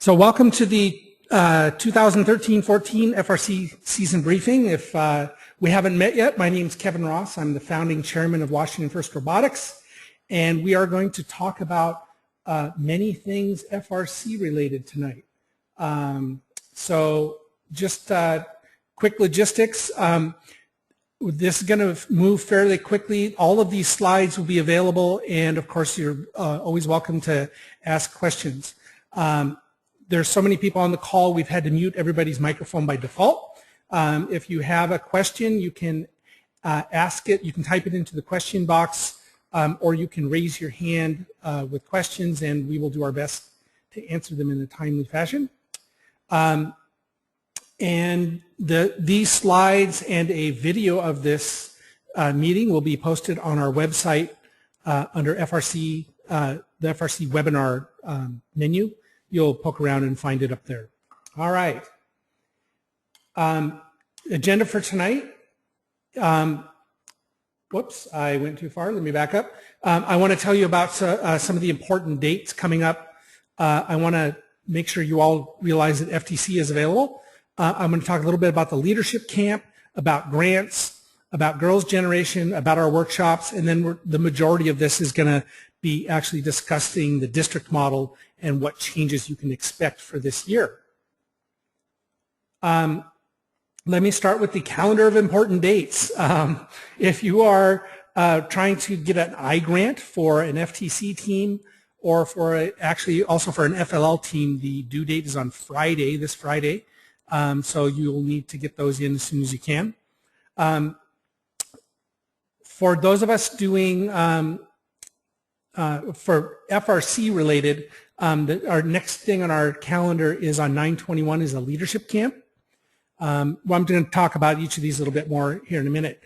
So welcome to the 2013-14 FRC season briefing. If we haven't met yet, my name is Kevin Ross. I'm the founding chairman of Washington First Robotics, and we are going to talk about many things FRC related tonight. So just quick logistics. This is going to move fairly quickly. All of these slides will be available, and of course you're always welcome to ask questions. There's so many people on the call, we've had to mute everybody's microphone by default. If you have a question, you can ask it. You can type it into the question box, or you can raise your hand with questions, and we will do our best to answer them in a timely fashion. And these slides and a video of this meeting will be posted on our website under FRC, the FRC webinar menu. You'll poke around and find it up there. All right. Agenda for tonight. Whoops, I went too far. Let me back up. I want to tell you about some of the important dates coming up. I want to make sure you all realize that FTC is available. I'm going to talk a little bit about the leadership camp, about grants, about Girls' Generation, about our workshops, and then the majority of this is going to be actually discussing the district model and what changes you can expect for this year. Let me start with the calendar of important dates. If you are trying to get an I grant for an FTC team or for actually also for an FLL team, the due date is on Friday, this Friday. So you'll need to get those in as soon as you can. For those of us doing for FRC related, our next thing on our calendar is on 9/21 is a leadership camp. Well, I'm going to talk about each of these a little bit more here in a minute.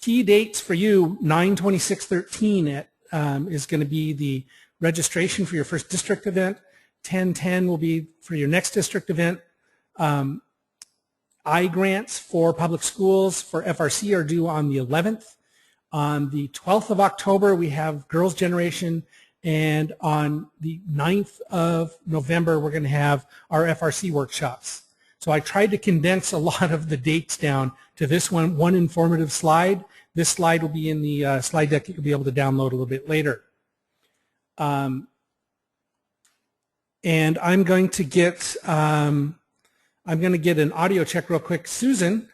Key dates for you, 9/26/13 is going to be the registration for your first district event. 10/10 will be for your next district event. I grants for public schools for FRC are due on the 11th. On the 12th of October, we have Girls' Generation, and on the 9th of November, we're going to have our FRC workshops. So I tried to condense a lot of the dates down to this one informative slide. This slide will be in the slide deck you'll be able to download a little bit later. And I'm going to get an audio check real quick. Susan,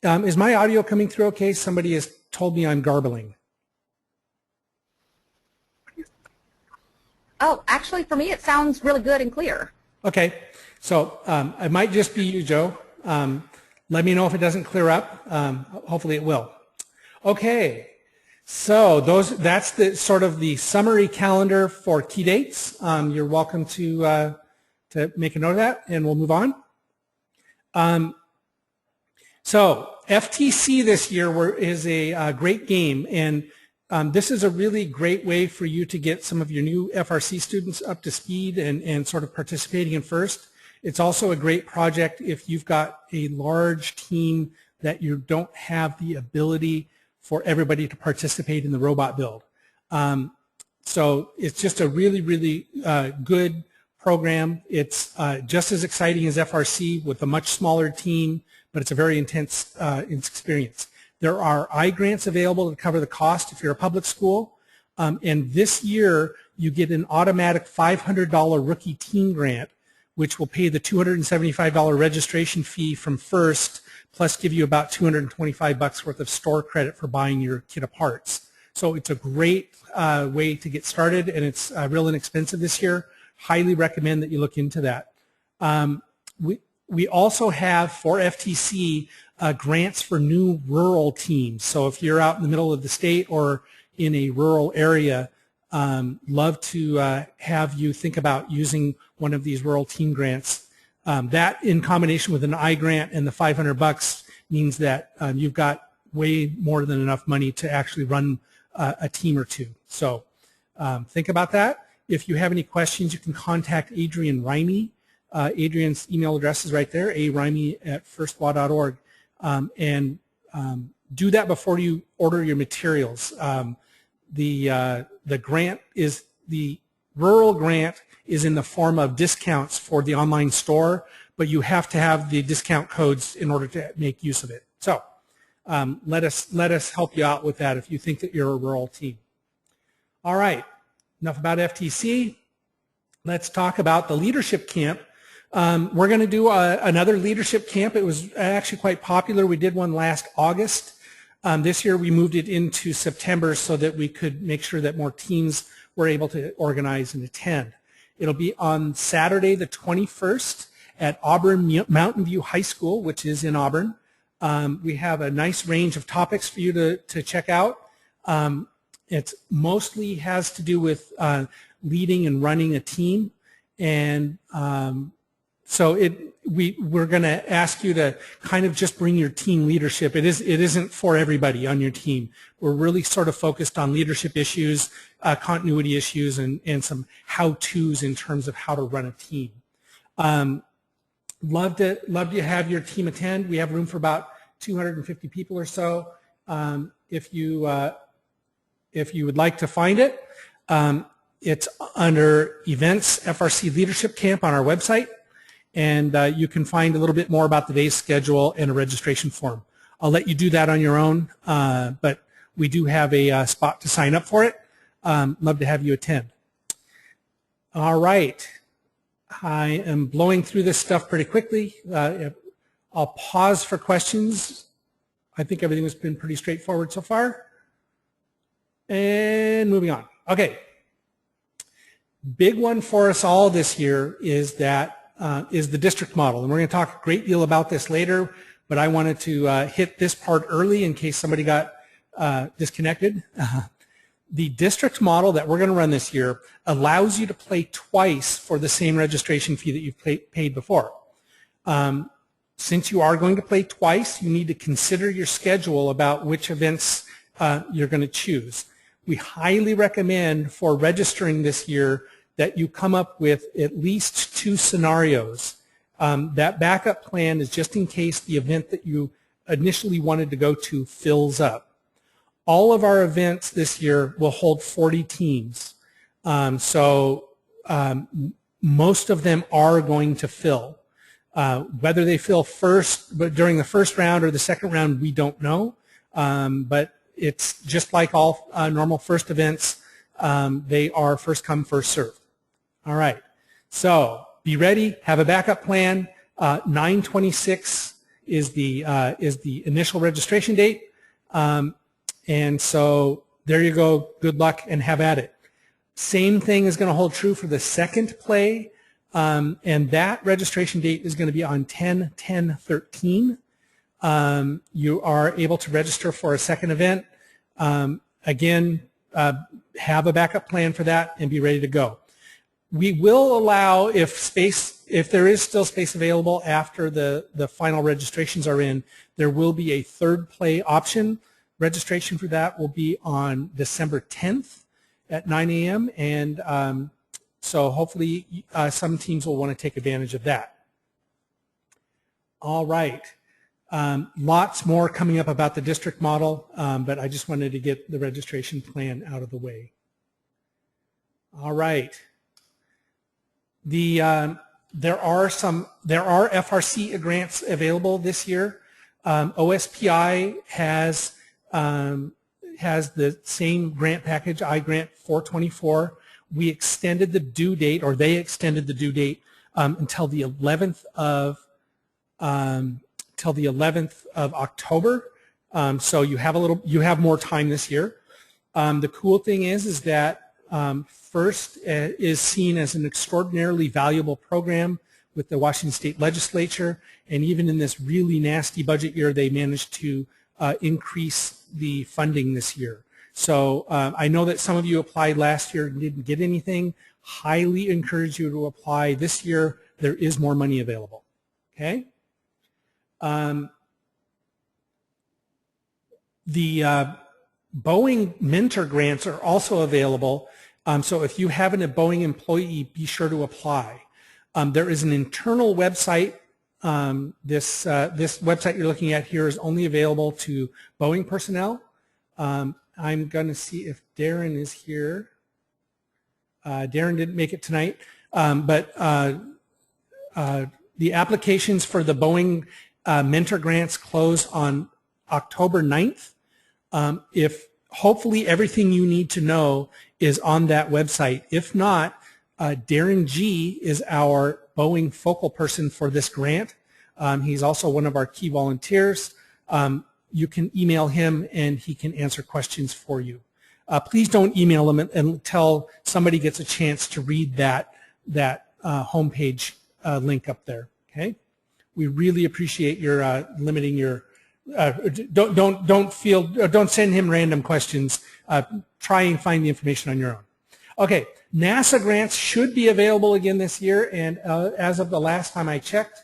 is my audio coming through okay? Somebody has told me I'm garbling. Oh, actually, for me, it sounds really good and clear. Okay. So it might just be you, Joe. Let me know if it doesn't clear up. Hopefully it will. Okay. So that's the sort of the summary calendar for key dates. You're welcome to make a note of that, and we'll move on. So FTC this year is a great game, and this is a really great way for you to get some of your new FRC students up to speed and sort of participating in FIRST. It's also a great project if you've got a large team that you don't have the ability for everybody to participate in the robot build. So it's just a really, really good program. It's just as exciting as FRC with a much smaller team, but it's a very intense experience. There are I grants available to cover the cost if you're a public school. And this year, you get an automatic $500 rookie team grant, which will pay the $275 registration fee from FIRST, plus give you about $225 worth of store credit for buying your kit of parts. So it's a great way to get started, and it's real inexpensive this year. Highly recommend that you look into that. We also have, for FTC, grants for new rural teams. So if you're out in the middle of the state or in a rural area, love to have you think about using one of these rural team grants. That in combination with an I grant and the $500 means that you've got way more than enough money to actually run a team or two. So think about that. If you have any questions, you can contact Adrian Rimey. Adrian's email address is right there, arimey@firstwa.org. And do that before you order your materials. The grant is the rural grant is in the form of discounts for the online store, but you have to have the discount codes in order to make use of it. So let us help you out with that if you think that you're a rural team. All right, enough about FTC. Let's talk about the leadership camp. We're going to do another leadership camp. It was actually quite popular. We did one last August. This year we moved it into September so that we could make sure that more teams were able to organize and attend. It'll be on Saturday the 21st at Auburn Mountain View High School, which is in Auburn. We have a nice range of topics for you to check out. It mostly has to do with leading and running a team, and so we're going to ask you to kind of just bring your team leadership. It isn't for everybody on your team. We're really sort of focused on leadership issues, continuity issues, and some how-tos in terms of how to run a team. Love to have your team attend. We have room for about 250 people or so. If you would like to find it, it's under Events FRC Leadership Camp on our website, and you can find a little bit more about the day's schedule and a registration form. I'll let you do that on your own, but we do have a spot to sign up for it. Love to have you attend. All right. I am blowing through this stuff pretty quickly. I'll pause for questions. I think everything has been pretty straightforward so far. And moving on. Okay. Big one for us all this year is the district model. And we're going to talk a great deal about this later, but I wanted to hit this part early in case somebody got disconnected. The district model that we're going to run this year allows you to play twice for the same registration fee that you've paid before. Since you are going to play twice, you need to consider your schedule about which events you're going to choose. We highly recommend for registering this year that you come up with at least 2 scenarios. That backup plan is just in case the event that you initially wanted to go to fills up. All of our events this year will hold 40 teams. So most of them are going to fill. Whether they fill but during the first round or the second round, we don't know. But it's just like all normal first events. They are first come, first served. All right. So be ready. Have a backup plan. 9/26 is the initial registration date. And so there you go. Good luck and have at it. Same thing is going to hold true for the second play, and that registration date is going to be on 10/10/13. You are able to register for a second event. Again, have a backup plan for that and be ready to go. We will allow, if there is still space available after the final registrations are in, there will be a third play option. Registration for that will be on December 10th at 9 a.m. and so hopefully some teams will want to take advantage of that. All right. Lots more coming up about the district model, but I just wanted to get the registration plan out of the way. All right. There are FRC grants available this year. OSPI has the same grant package, iGrant 424. We extended the due date, or they extended the due date until the 11th of October. So you have more time this year. The cool thing is that FIRST is seen as an extraordinarily valuable program with the Washington State Legislature, and even in this really nasty budget year, they managed to increase the funding this year. So I know that some of you applied last year and didn't get anything. Highly encourage you to apply this year. There is more money available. Okay. The Boeing mentor grants are also available. So if you have a Boeing employee, be sure to apply. There is an internal website. This website you're looking at here is only available to Boeing personnel. I'm going to see if Darren is here. Darren didn't make it tonight, but the applications for the Boeing mentor grants close on October 9th. If hopefully everything you need to know is on that website. If not, Darren G. is our Boeing focal person for this grant. He's also one of our key volunteers. You can email him and he can answer questions for you. Please don't email him until somebody gets a chance to read that homepage link up there. Okay, we really appreciate your limiting your. Don't send him random questions. Try and find the information on your own. Okay, NASA grants should be available again this year, and as of the last time I checked,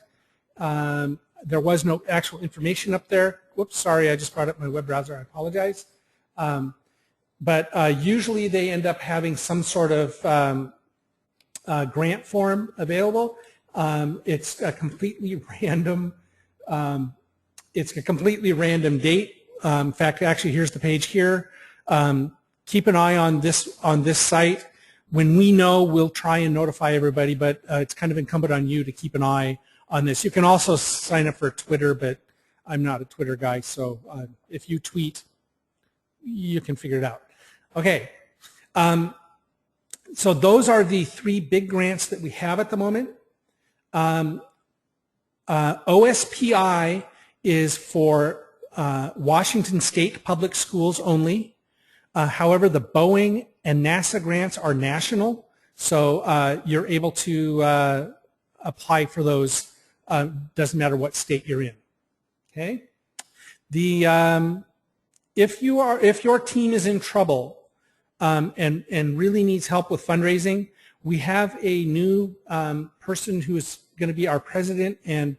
there was no actual information up there. Whoops, sorry, I just brought up my web browser. I apologize. But usually they end up having some sort of grant form available. It's a completely random. It's a completely random date. In fact, actually, here's the page here. Keep an eye on this site. When we know, we'll try and notify everybody, but it's kind of incumbent on you to keep an eye on this. You can also sign up for Twitter, but I'm not a Twitter guy, so if you tweet, you can figure it out. Okay. So those are the 3 big grants that we have at the moment. OSPI is for Washington State public schools only. However, the Boeing and NASA grants are national, so you're able to apply for those. Doesn't matter what state you're in. Okay. If your team is in trouble and really needs help with fundraising, we have a new person who is going to be our president and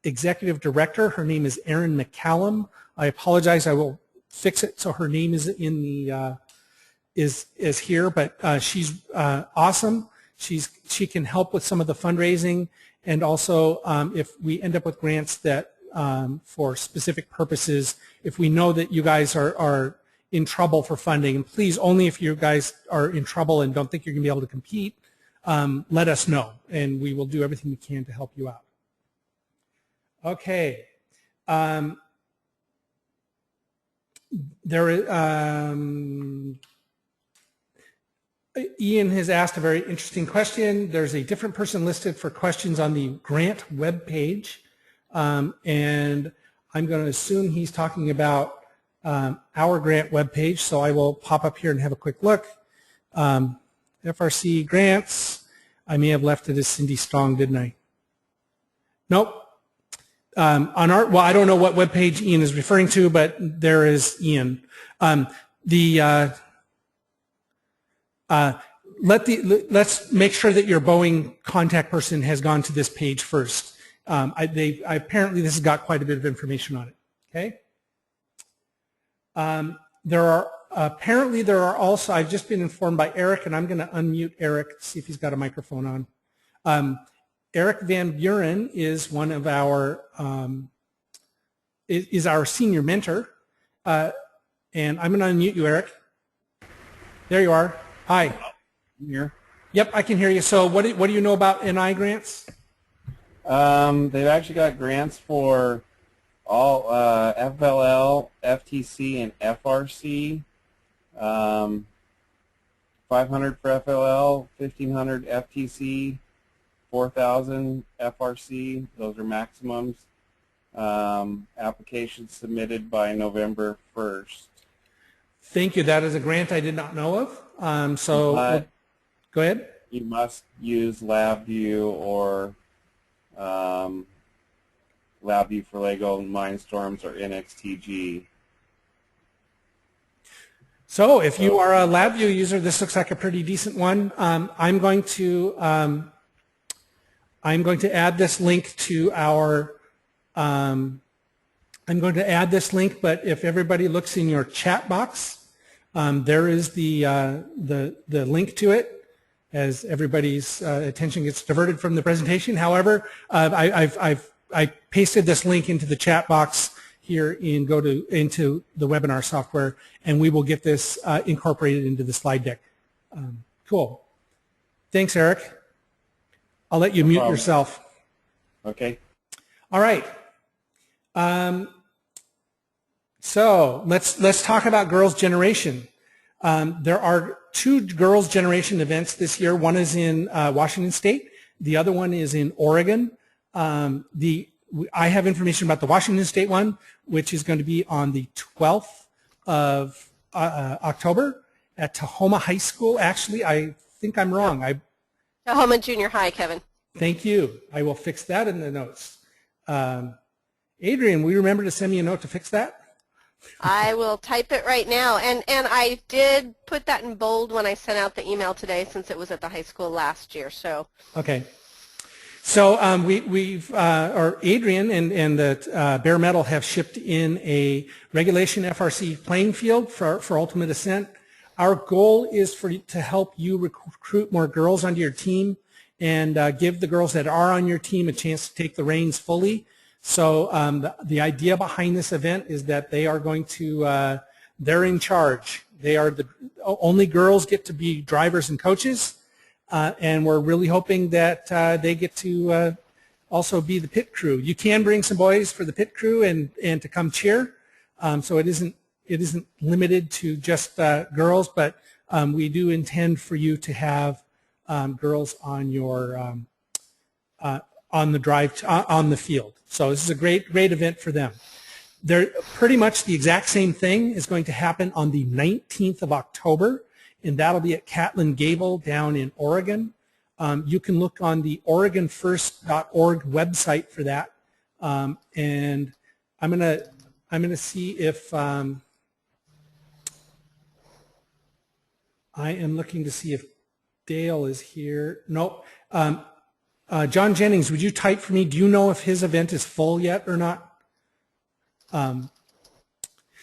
executive director. Her name is Erin McCallum. I apologize. I will fix it so her name is in the is here, but she's awesome. She can help with some of the fundraising, and also if we end up with grants that for specific purposes, if we know that you guys are in trouble for funding, and please, only if you guys are in trouble and don't think you're going to be able to compete, let us know, and we will do everything we can to help you out. Okay. Ian has asked a very interesting question. There's a different person listed for questions on the grant web page, and I'm going to assume he's talking about our grant web page, so I will pop up here and have a quick look. FRC grants. I may have left it as Cindy Strong, didn't I? Nope. Well, I don't know what web page Ian is referring to, but there is Ian. Let's make sure that your Boeing contact person has gone to this page first. Apparently this has got quite a bit of information on it. Okay. Apparently there are also, I've just been informed by Eric, and I'm going to unmute Eric to see if he's got a microphone on. Eric Van Buren is one of our is our senior mentor, and I'm going to unmute you, Eric. There you are. Hi. I'm here. Yep, I can hear you. So what do you know about NI grants? They've actually got grants for all FLL, FTC, and FRC. 500 for FLL, 1,500 FTC, 4,000 FRC. Those are maximums. Applications submitted by November 1st. Thank you. That is a grant I did not know of. Go ahead. You must use LabVIEW or LabVIEW for Lego Mindstorms or NXTG. So if you are a LabVIEW user, this looks like a pretty decent one. I'm going to add this link to our. I'm going to add this link, but if everybody looks in your chat box, there is the link to it. As everybody's attention gets diverted from the presentation. However, I pasted this link into the chat box here into the webinar software, and we will get this incorporated into the slide deck. Cool. Thanks, Eric. I'll let you No mute problem. yourself. Okay. All right. So let's talk about Girls Generation. There are 2 Girls Generation events this year. One is in Washington State. The other one is in Oregon. I have information about the Washington State one, which is going to be on the 12th of October at Tahoma High School. Actually, I think I'm wrong. Tahoma Junior High, Kevin. Thank you. I will fix that in the notes. Adrian, will you remember to send me a note to fix that? I will type it right now. And I did put that in bold when I sent out the email today since it was at the high school last year. So okay. So Adrian and the Bare Metal have shipped in a regulation FRC playing field for ultimate ascent. Our goal is to help you recruit more girls onto your team and give the girls that are on your team a chance to take the reins fully. So the idea behind this event is that they are going to, they're in charge. They are only girls get to be drivers and coaches, and we're really hoping that they get to also be the pit crew. You can bring some boys for the pit crew and to come cheer. So it isn't limited to just girls, but we do intend for you to have girls on your on the field. So this is a great event for them. They're pretty much the exact same thing is going to happen on the 19th of October, and that'll be at Catlin Gable down in Oregon. You can look on the OregonFirst.org website for that, and I'm gonna see if I am looking to see if Dale is here. No. John Jennings, would you type for me? Do you know if his event is full yet or not?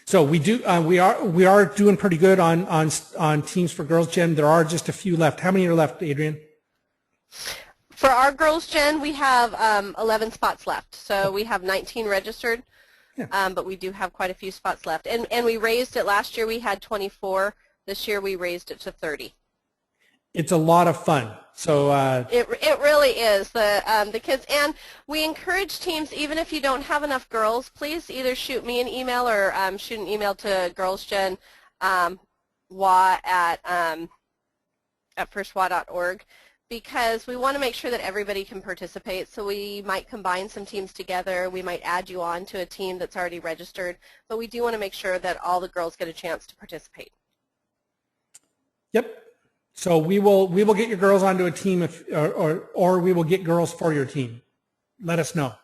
So we do. We are doing pretty good on Teams for Girls Gen. There are just a few left. How many are left, Adrian? for our Girls Gen, we have 11 spots left. So we have 19 registered, but we do have quite a few spots left. And we raised it last year. We had 24. This year we raised it to 30. It's a lot of fun. So it really is. The kids, and we encourage teams, even if you don't have enough girls, please either shoot me an email or shoot an email to girlsgen at firstwa.org, because we want to make sure that everybody can participate. So we might combine some teams together. We might add you on to a team that's already registered, but we do want to make sure that all the girls get a chance to participate. Yep. So we will get your girls onto a team, or we will get girls for your team. Let us know.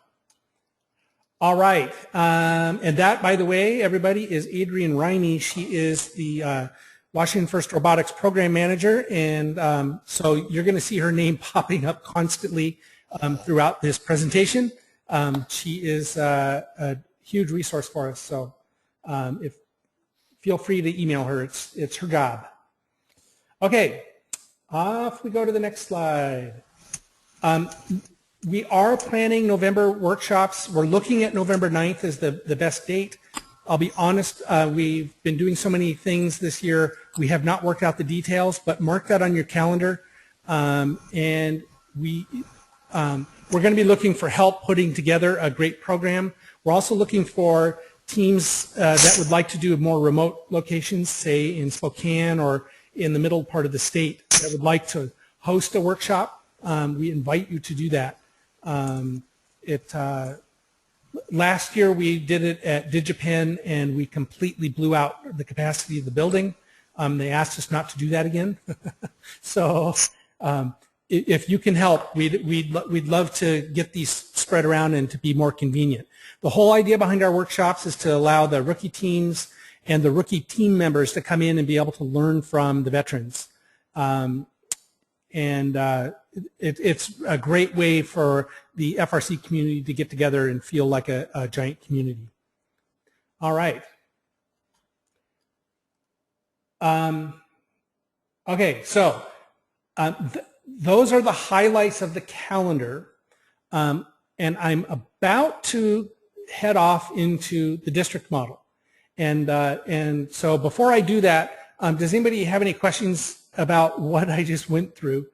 All right, and that, by the way, everybody, is Adrian Rimey. She is the Washington First Robotics Program Manager, and so you're going to see her name popping up constantly throughout this presentation. She is a huge resource for us. So feel free to email her. It's her job. Okay, off we go to the next slide. We are planning November workshops. We're looking at November 9th as the best date. I'll be honest, we've been doing so many things this year, we have not worked out the details, but mark that on your calendar. And we're going to be looking for help putting together a great program. We're also looking for teams that would like to do more remote locations, say in Spokane or in the middle part of the state, that would like to host a workshop. We invite you to do that. Last year we did it at DigiPen, and we completely blew out the capacity of the building. They asked us not to do that again. So if you can help, we'd love to get these spread around and to be more convenient. The whole idea behind our workshops is to allow the rookie teams and the rookie team members to come in and be able to learn from the veterans. It's a great way for the FRC community to get together and feel like a giant community. All right. Okay, so those are the highlights of the calendar. And I'm about to head off into the district model. And so before I do that, does anybody have any questions about what I just went through?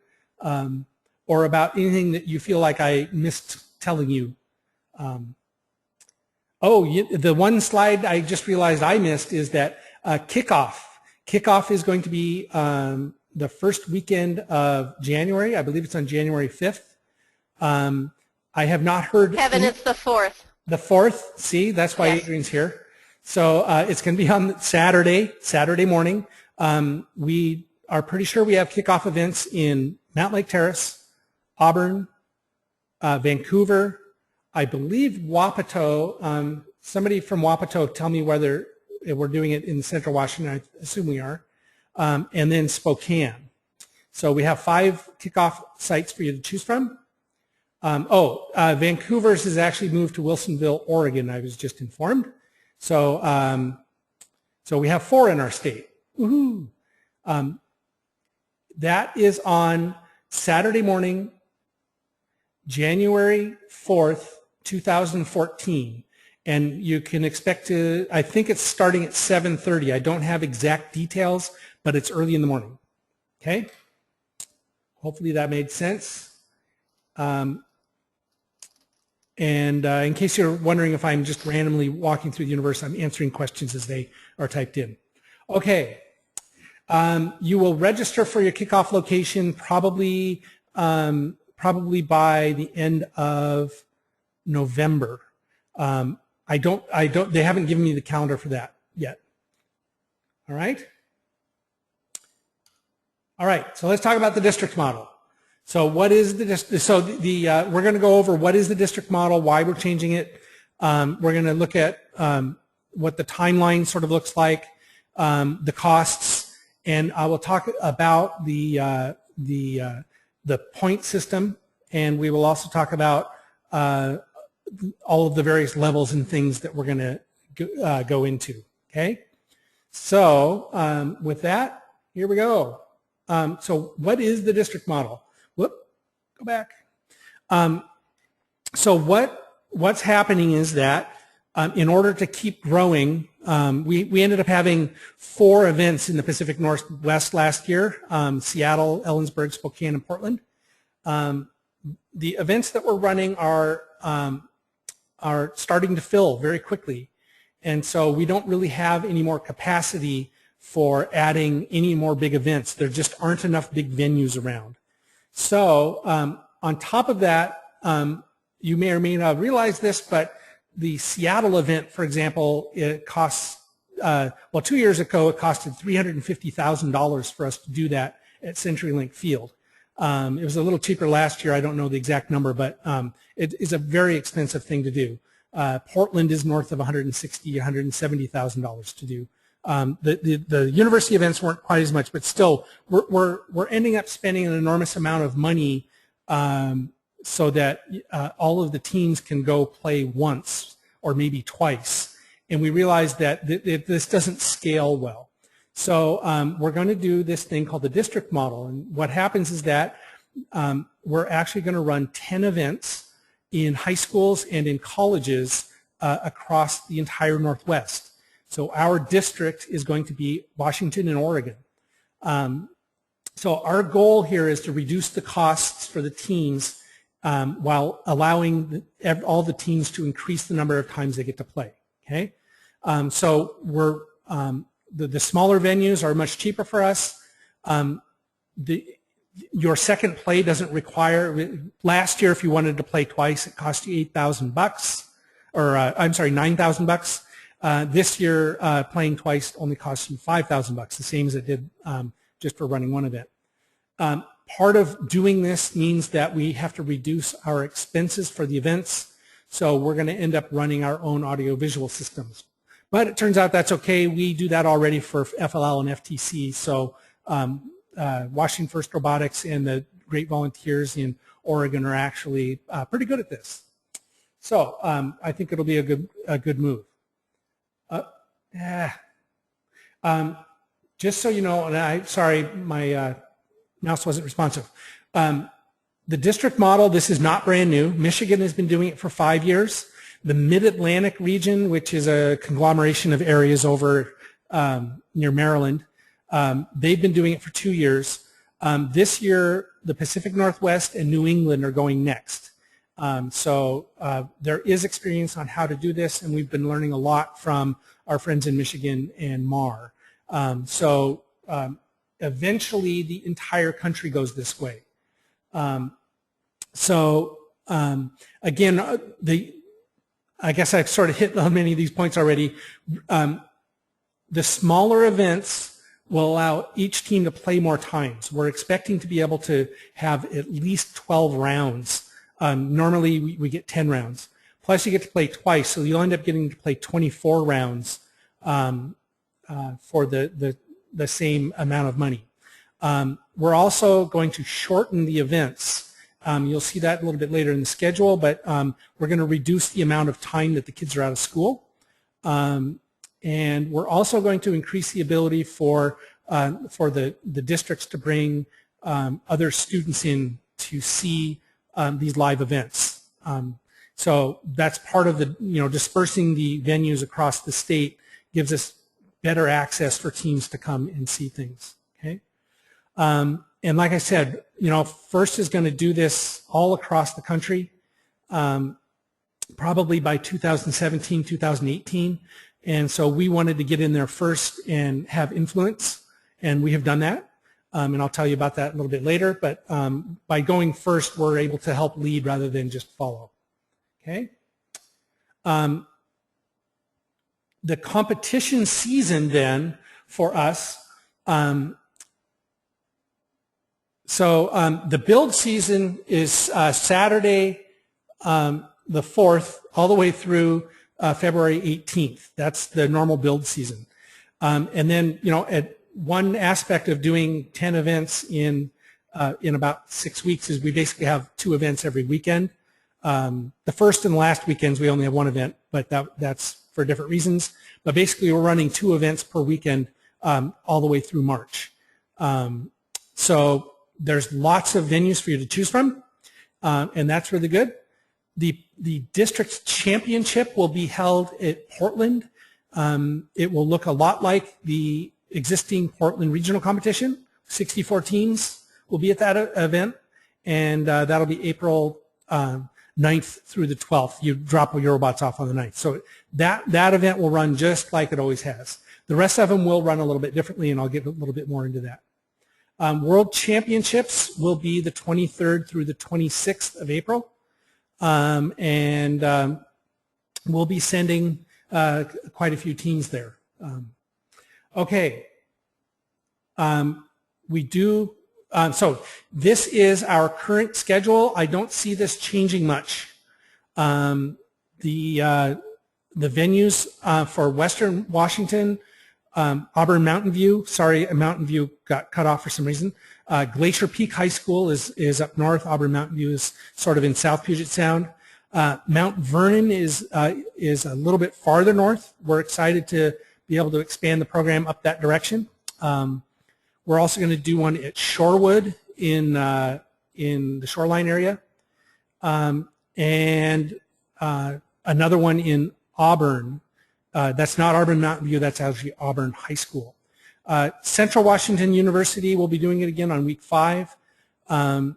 or about anything that you feel like I missed telling you. The one slide I just realized I missed is that kickoff. Kickoff is going to be the first weekend of January. I believe it's on January 5th. I have not heard... Kevin, it's the 4th. The 4th? See, that's why yes. Adrian's here. So it's going to be on Saturday morning. We are pretty sure we have kickoff events in Mountain Lake Terrace, Auburn, Vancouver, I believe Wapato. Somebody from Wapato tell me whether we're doing it in Central Washington. I assume we are. And then Spokane. So we have 5 kickoff sites for you to choose from. Vancouver's has actually moved to Wilsonville, Oregon, I was just informed. So so we have 4 in our state. Woohoo! That is on Saturday morning, January 4th, 2014. And you can expect to, I think it's starting at 7:30. I don't have exact details, but it's early in the morning. Okay? Hopefully that made sense. In case you're wondering if I'm just randomly walking through the universe, I'm answering questions as they are typed in. Okay. You will register for your kickoff location probably by the end of November. They haven't given me the calendar for that yet. All right? All right, so let's talk about the district model. So what is the district? So we're going to go over what is the district model, why we're changing it. We're going to look at what the timeline sort of looks like, the costs, and I will talk about the point system, and we will also talk about all of the various levels and things that we're going to go into. Okay, so with that, here we go. So what is the district model? Whoop, go back. So what's happening is that in order to keep growing, we ended up having 4 events in the Pacific Northwest last year, Seattle, Ellensburg, Spokane, and Portland. The events that we're running are starting to fill very quickly, and so we don't really have any more capacity for adding any more big events. There just aren't enough big venues around. So on top of that, you may or may not realize this, but the Seattle event, for example, it costs, 2 years ago it costed $350,000 for us to do that at CenturyLink Field. It was a little cheaper last year. I don't know the exact number, but it is a very expensive thing to do. Portland is north of $160,000, $170,000 to do. The university events weren't quite as much, but still, we're ending up spending an enormous amount of money so that all of the teams can go play once or maybe twice. And we realized that this doesn't scale well. So we're going to do this thing called the district model. And what happens is that we're actually going to run 10 events in high schools and in colleges across the entire Northwest. So our district is going to be Washington and Oregon. So our goal here is to reduce the costs for the teams while allowing all the teams to increase the number of times they get to play. Okay, so we're the smaller venues are much cheaper for us. Your second play doesn't require. Last year, if you wanted to play twice, it cost you $8,000, or I'm sorry, $9,000. This year, playing twice only costs you $5,000, the same as it did just for running one event. Part of doing this means that we have to reduce our expenses for the events, so we're going to end up running our own audiovisual systems. But it turns out that's okay. We do that already for FLL and FTC, so Washington First Robotics and the great volunteers in Oregon are actually pretty good at this. So I think it'll be a good move. Just so you know, and sorry, my mouse wasn't responsive. The district model, this is not brand new. Michigan has been doing it for 5 years. The Mid-Atlantic region, which is a conglomeration of areas over near Maryland, they've been doing it for 2 years. This year, the Pacific Northwest and New England are going next. So there is experience on how to do this, and we've been learning a lot from our friends in Michigan and MAR. Eventually the entire country goes this way. Again, I guess I've sort of hit on many of these points already. The smaller events will allow each team to play more times. We're expecting to be able to have at least 12 rounds. Normally we get 10 rounds. Plus you get to play twice, so you'll end up getting to play 24 rounds for the same amount of money. We're also going to shorten the events. You'll see that a little bit later in the schedule, but we're going to reduce the amount of time that the kids are out of school. And we're also going to increase the ability for the districts to bring other students in to see these live events. So that's part of the, dispersing the venues across the state gives us better access for teams to come and see things. Okay. And like I said, FIRST is going to do this all across the country, probably by 2017, 2018. And so we wanted to get in there first and have influence, and we have done that. And I'll tell you about that a little bit later. But by going first, we're able to help lead rather than just follow. Okay. The competition season then for us, the build season is Saturday the 4th all the way through February 18th. That's the normal build season. And then, at one aspect of doing 10 events in about 6 weeks is we basically have 2 events every weekend. The first and last weekends we only have 1 event, but that's for different reasons. But basically we're running 2 events per weekend all the way through March. So there's lots of venues for you to choose from, and that's really good. The district championship will be held at Portland. It will look a lot like the existing Portland regional competition. 64 teams will be at that event, and that'll be April 9th through the 12th. You drop your robots off on the 9th. So that event will run just like it always has. The rest of them will run a little bit differently, and I'll get a little bit more into that. World Championships will be the 23rd through the 26th of April. We'll be sending quite a few teams there. Okay. So this is our current schedule. I don't see this changing much. The venues for Western Washington, Auburn Mountain View, sorry, Mountain View got cut off for some reason. Glacier Peak High School is up north. Auburn Mountain View is sort of in South Puget Sound. Mount Vernon is a little bit farther north. We're excited to be able to expand the program up that direction. We're also going to do one at Shorewood in the Shoreline area, and another one in Auburn. That's not Auburn Mountain View. That's actually Auburn High School. Central Washington University will be doing it again on week 5. And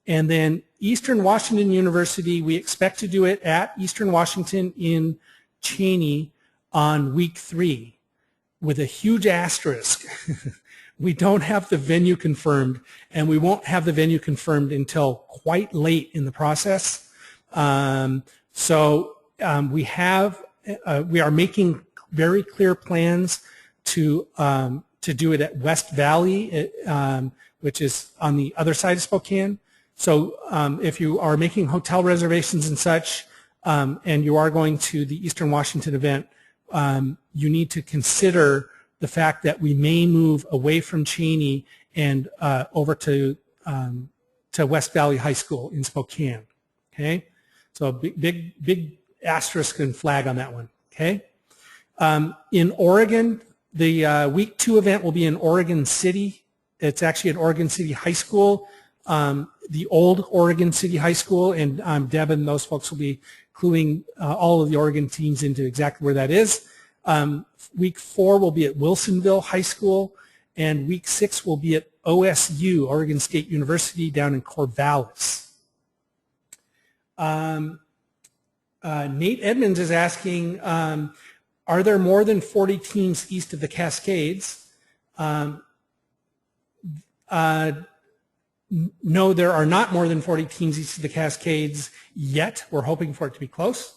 then Eastern Washington University, we expect to do it at Eastern Washington in Cheney on week 3 with a huge asterisk. We don't have the venue confirmed, and we won't have the venue confirmed until quite late in the process. We are making very clear plans to do it at West Valley, which is on the other side of Spokane. So if you are making hotel reservations and such, and you are going to the Eastern Washington event, you need to consider the fact that we may move away from Cheney and over to West Valley High School in Spokane. Okay, so big asterisk and flag on that one. Okay, in Oregon, the week 2 event will be in Oregon City. It's actually at Oregon City High School, the old Oregon City High School, and Deb and those folks will be cluing all of the Oregon teams into exactly where that is. Week 4 will be at Wilsonville High School, and week 6 will be at OSU, Oregon State University, down in Corvallis. Nate Edmonds is asking, are there more than 40 teams east of the Cascades? No, there are not more than 40 teams east of the Cascades yet. We're hoping for it to be close.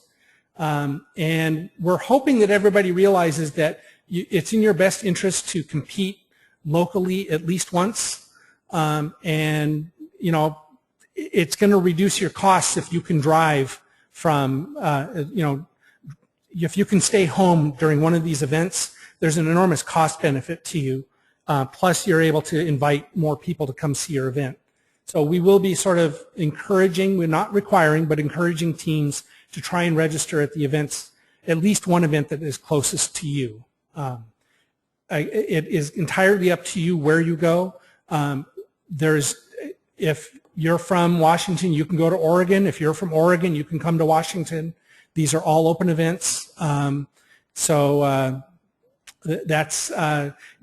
And we're hoping that everybody realizes that it's in your best interest to compete locally at least once. And, you know, it's going to reduce your costs if you can drive from, you know, if you can stay home during one of these events, there's an enormous cost benefit to you. Plus, you're able to invite more people to come see your event. So we will be sort of encouraging, we're not requiring, but encouraging teams to try and register at the events, at least one event that is closest to you. It is entirely up to you where you go. If you're from Washington, you can go to Oregon. If you're from Oregon, you can come to Washington. These are all open events. That's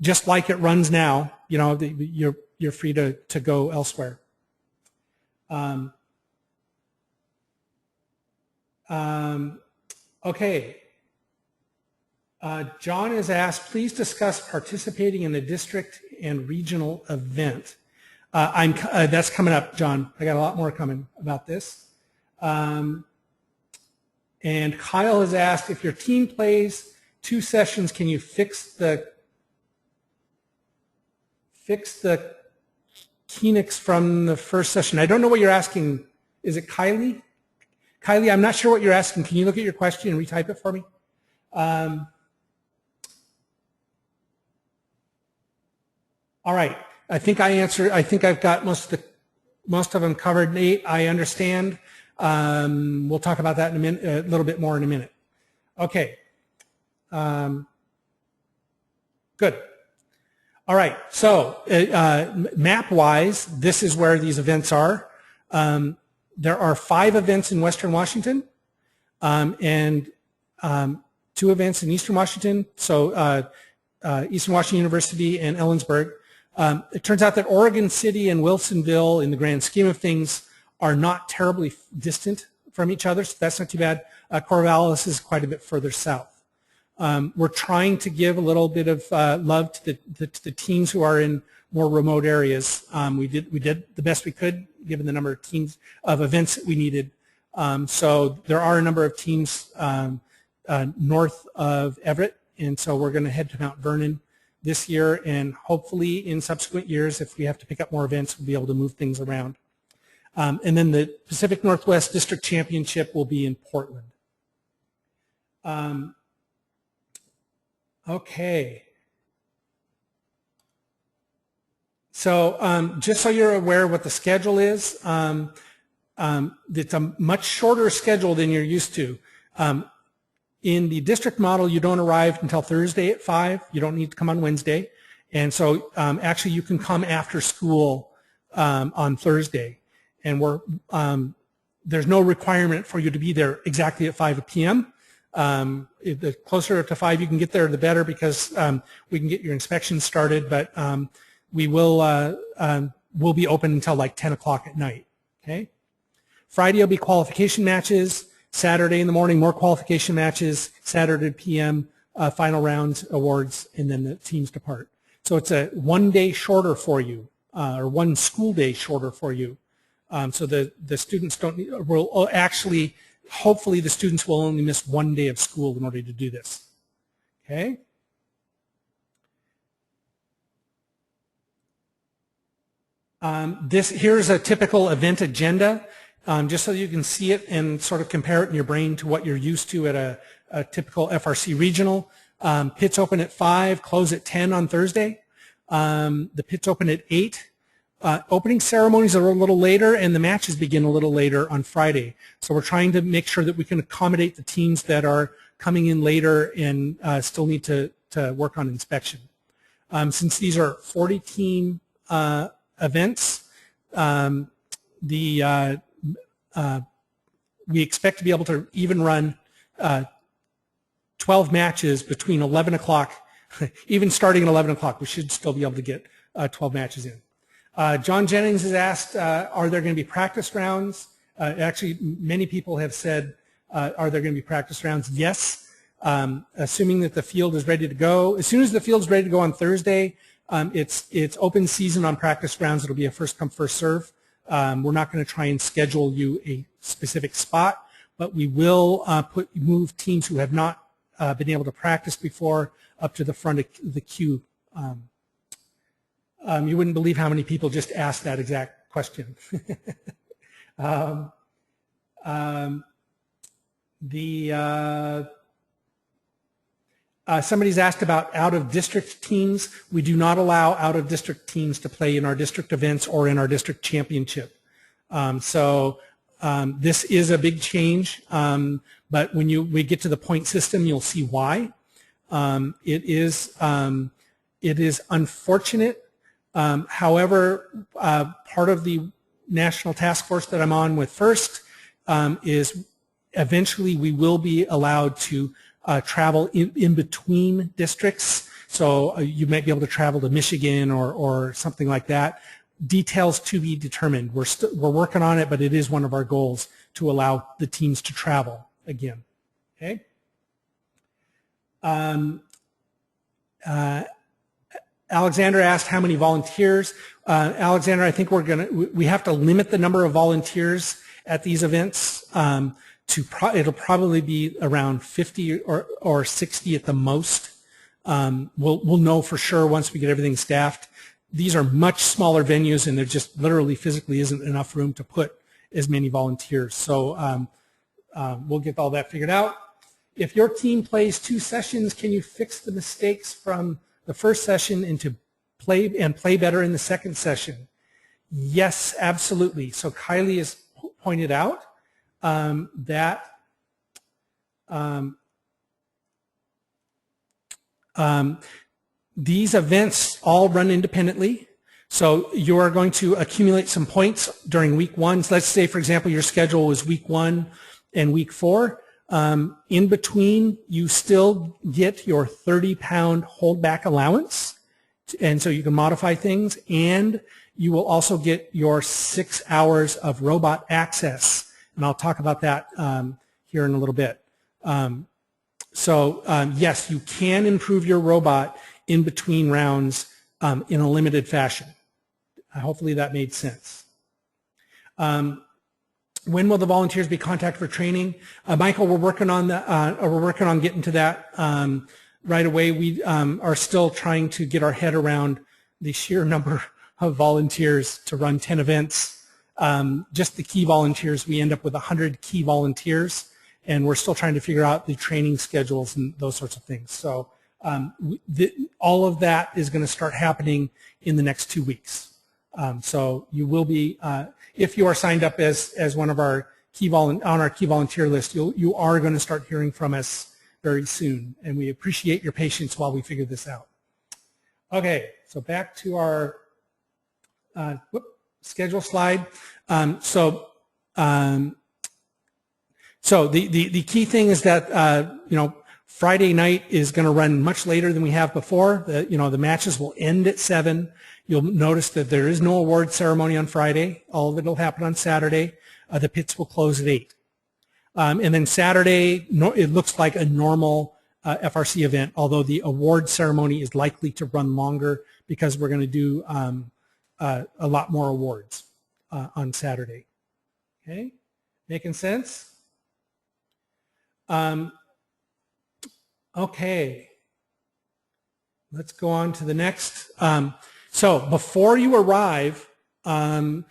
just like it runs now. You know, you're free to go elsewhere. Okay. John has asked, please discuss participating in a district and regional event. That's coming up, John. I got a lot more coming about this. And Kyle has asked, if your team plays 2 sessions, can you fix the Kinix from the first session? I don't know what you're asking. Is it Kylie? Kylie, I'm not sure what you're asking. Can you look at your question and retype it for me? All right. I think I answered. I think I've got most of them covered. Nate, I understand. We'll talk about that in a minute, a little bit more in a minute. Okay. Good. All right. So map-wise, this is where these events are. There are 5 events in Western Washington and 2 events in Eastern Washington. So Eastern Washington University and Ellensburg. It turns out that Oregon City and Wilsonville, in the grand scheme of things, are not terribly distant from each other, so that's not too bad. Corvallis is quite a bit further south. We're trying to give a little bit of love to the teams who are in more remote areas. We did the best we could given the number of teams of events that we needed. So there are a number of teams north of Everett, and so we're going to head to Mount Vernon this year, and hopefully in subsequent years, if we have to pick up more events, we'll be able to move things around. And then the Pacific Northwest District Championship will be in Portland. Okay. So just so you're aware what the schedule is, it's a much shorter schedule than you're used to. In the district model, you don't arrive until Thursday at 5. You don't need to come on Wednesday. And so actually you can come after school on Thursday. And there's no requirement for you to be there exactly at 5 p.m. The closer to 5 you can get there, the better, because we can get your inspections started. But we will we'll be open until like 10 o'clock at night. Okay. Friday will be qualification matches. Saturday in the morning, more qualification matches. Saturday p.m. Final round awards, and then the teams depart. So it's a 1 day shorter for you, or 1 school day shorter for you. So the students will actually, hopefully the students will only miss 1 day of school in order to do this. Okay? Here's a typical event agenda, just so you can see it and sort of compare it in your brain to what you're used to at a typical FRC regional. Pits open at 5, close at 10 on Thursday. The pits open at 8. Opening ceremonies are a little later, and the matches begin a little later on Friday. So we're trying to make sure that we can accommodate the teams that are coming in later and still need to work on inspection. Since these are 40-team events, we expect to be able to even run 12 matches between 11 o'clock even starting at 11 o'clock, we should still be able to get 12 matches in. John Jennings has asked, are there going to be practice rounds? Actually, many people have said, are there going to be practice rounds? Yes, assuming that the field is ready to go. As soon as the field's ready to go on Thursday, it's open season on practice rounds. It'll be a first come, first serve. We're not going to try and schedule you a specific spot, but we will move teams who have not been able to practice before up to the front of the queue. You wouldn't believe how many people just asked that exact question. Somebody's asked about out-of-district teams. We do not allow out-of-district teams to play in our district events or in our district championship. This is a big change, but when we get to the point system, you'll see why. It is unfortunate. However, part of the national task force that I'm on with FIRST is eventually we will be allowed to travel in between districts. So you might be able to travel to Michigan or something like that. Details to be determined. We're working on it, but it is one of our goals to allow the teams to travel again. Okay. Alexander asked how many volunteers. Alexander, I think we have to limit the number of volunteers at these events. It'll probably be around 50 or 60 at the most. We'll know for sure once we get everything staffed. These are much smaller venues, and there just literally physically isn't enough room to put as many volunteers. So we'll get all that figured out. If your team plays 2 sessions, can you fix the mistakes from the first session into play better in the second session? Yes, absolutely. So Kylie has pointed out that these events all run independently. So you are going to accumulate some points during week 1. So let's say, for example, your schedule was week 1 and week 4. In between, you still get your 30-pound holdback allowance, and so you can modify things, and you will also get your 6 hours of robot access, and I'll talk about that here in a little bit. Yes, you can improve your robot in between rounds in a limited fashion. Hopefully that made sense. When will the volunteers be contacted for training? Michael, we're working on getting to that right away. We are still trying to get our head around the sheer number of volunteers to run 10 events. Just the key volunteers, we end up with 100 key volunteers, and we're still trying to figure out the training schedules and those sorts of things. So all of that is going to start happening in the next 2 weeks. So you will be, if you are signed up as one of our on our key volunteer list, you are going to start hearing from us very soon, and we appreciate your patience while we figure this out. Okay, so back to our schedule slide. So the key thing is that Friday night is going to run much later than we have before. The matches will end at 7. You'll notice that there is no award ceremony on Friday. All of it will happen on Saturday. The pits will close at 8. And then Saturday, it looks like a normal FRC event, although the award ceremony is likely to run longer because we're going to do a lot more awards on Saturday. Okay, making sense? Okay, let's go on to the next. So before you arrive, so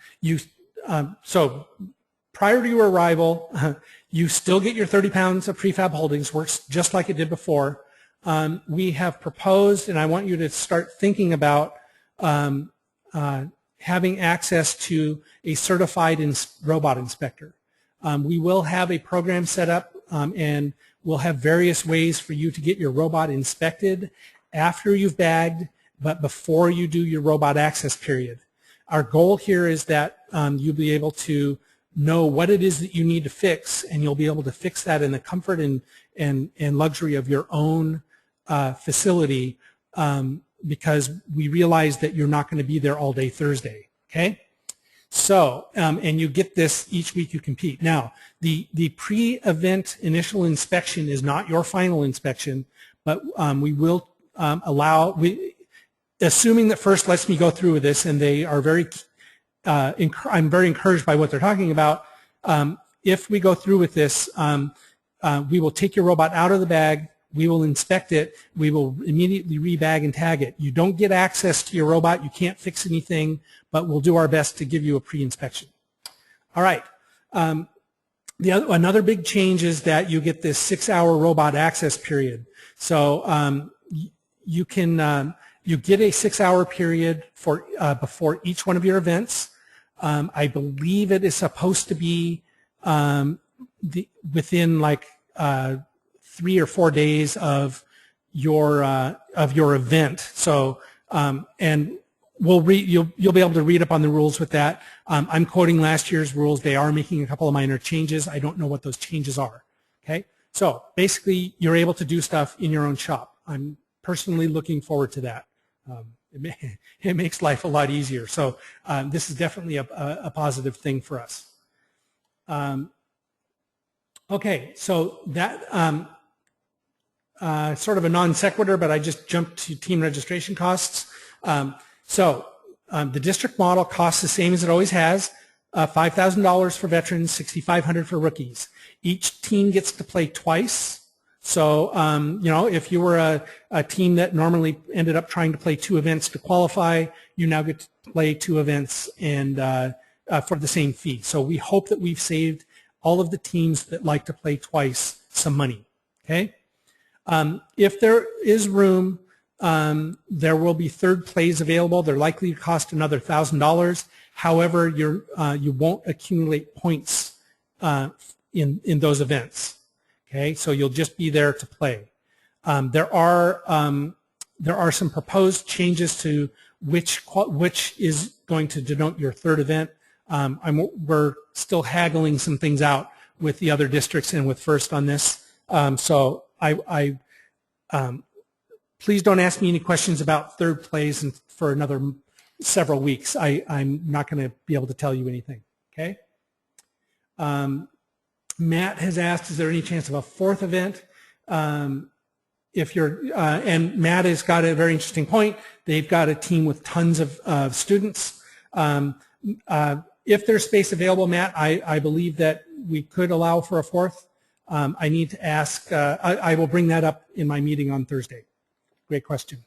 prior to your arrival, you still get your 30 pounds of prefab holdings, works just like it did before. We have proposed, and I want you to start thinking about having access to a certified robot inspector. We will have a program set up, and we'll have various ways for you to get your robot inspected after you've bagged, but before you do your robot access period. Our goal here is that you'll be able to know what it is that you need to fix, and you'll be able to fix that in the comfort and luxury of your own facility because we realize that you're not going to be there all day Thursday, okay? So, and you get this each week you compete. Now, the pre-event initial inspection is not your final inspection, but we will assuming that FIRST lets me go through with this, and they are very, I'm very encouraged by what they're talking about. If we go through with this, we will take your robot out of the bag, we will inspect it, we will immediately rebag and tag it. You don't get access to your robot, you can't fix anything, but we'll do our best to give you a pre-inspection. All right. Another big change is that you get this 6-hour robot access period. So you can you get a 6-hour period for before each one of your events. I believe it is supposed to be within like 3 or 4 days of your event. So and you'll be able to read up on the rules with that. I'm quoting last year's rules. They are making a couple of minor changes. I don't know what those changes are. Okay, so basically you're able to do stuff in your own shop. I'm personally looking forward to that. It makes life a lot easier. So this is definitely a positive thing for us. Okay, so that sort of a non sequitur, but I just jumped to team registration costs. The district model costs the same as it always has, $5,000 for veterans, $6,500 for rookies. Each team gets to play twice. So, you know, if you were a team that normally ended up trying to play 2 events to qualify, you now get to play 2 events and for the same fee. So we hope that we've saved all of the teams that like to play twice some money. Okay. If there is room, there will be third plays available. They're likely to cost another $1,000. However, you won't accumulate points in those events. Okay, so you'll just be there to play. There are some proposed changes to which is going to denote your third event. We're still haggling some things out with the other districts and with FIRST on this. So please don't ask me any questions about third plays for another several weeks. I'm not going to be able to tell you anything. Okay. Matt has asked, is there any chance of a 4th event? If you're, and Matt has got a very interesting point. They've got a team with tons of students. If there's space available, Matt, I believe that we could allow for a 4th. I need to ask, I will bring that up in my meeting on Thursday. Great question.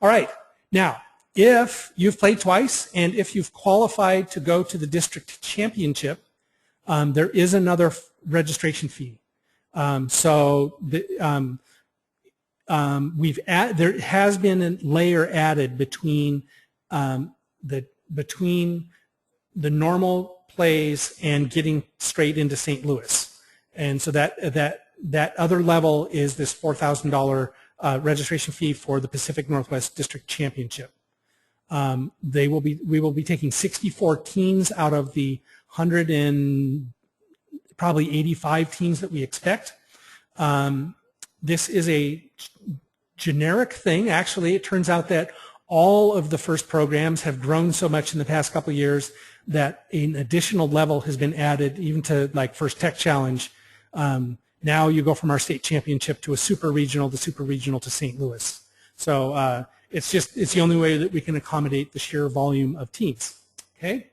All right. Now, if you've played twice and if you've qualified to go to the district championship, there is another registration fee. There has been a layer added between the normal plays and getting straight into St. Louis, and so that other level is this $4,000 registration fee for the Pacific Northwest District Championship. We will be taking 64 teams out of the 100 and probably 85 teams that we expect. This is a generic thing. Actually, it turns out that all of the FIRST programs have grown so much in the past couple of years that an additional level has been added, even to like FIRST Tech Challenge. Now you go from our state championship to a super regional to St. Louis. So it's the only way that we can accommodate the sheer volume of teams. Okay.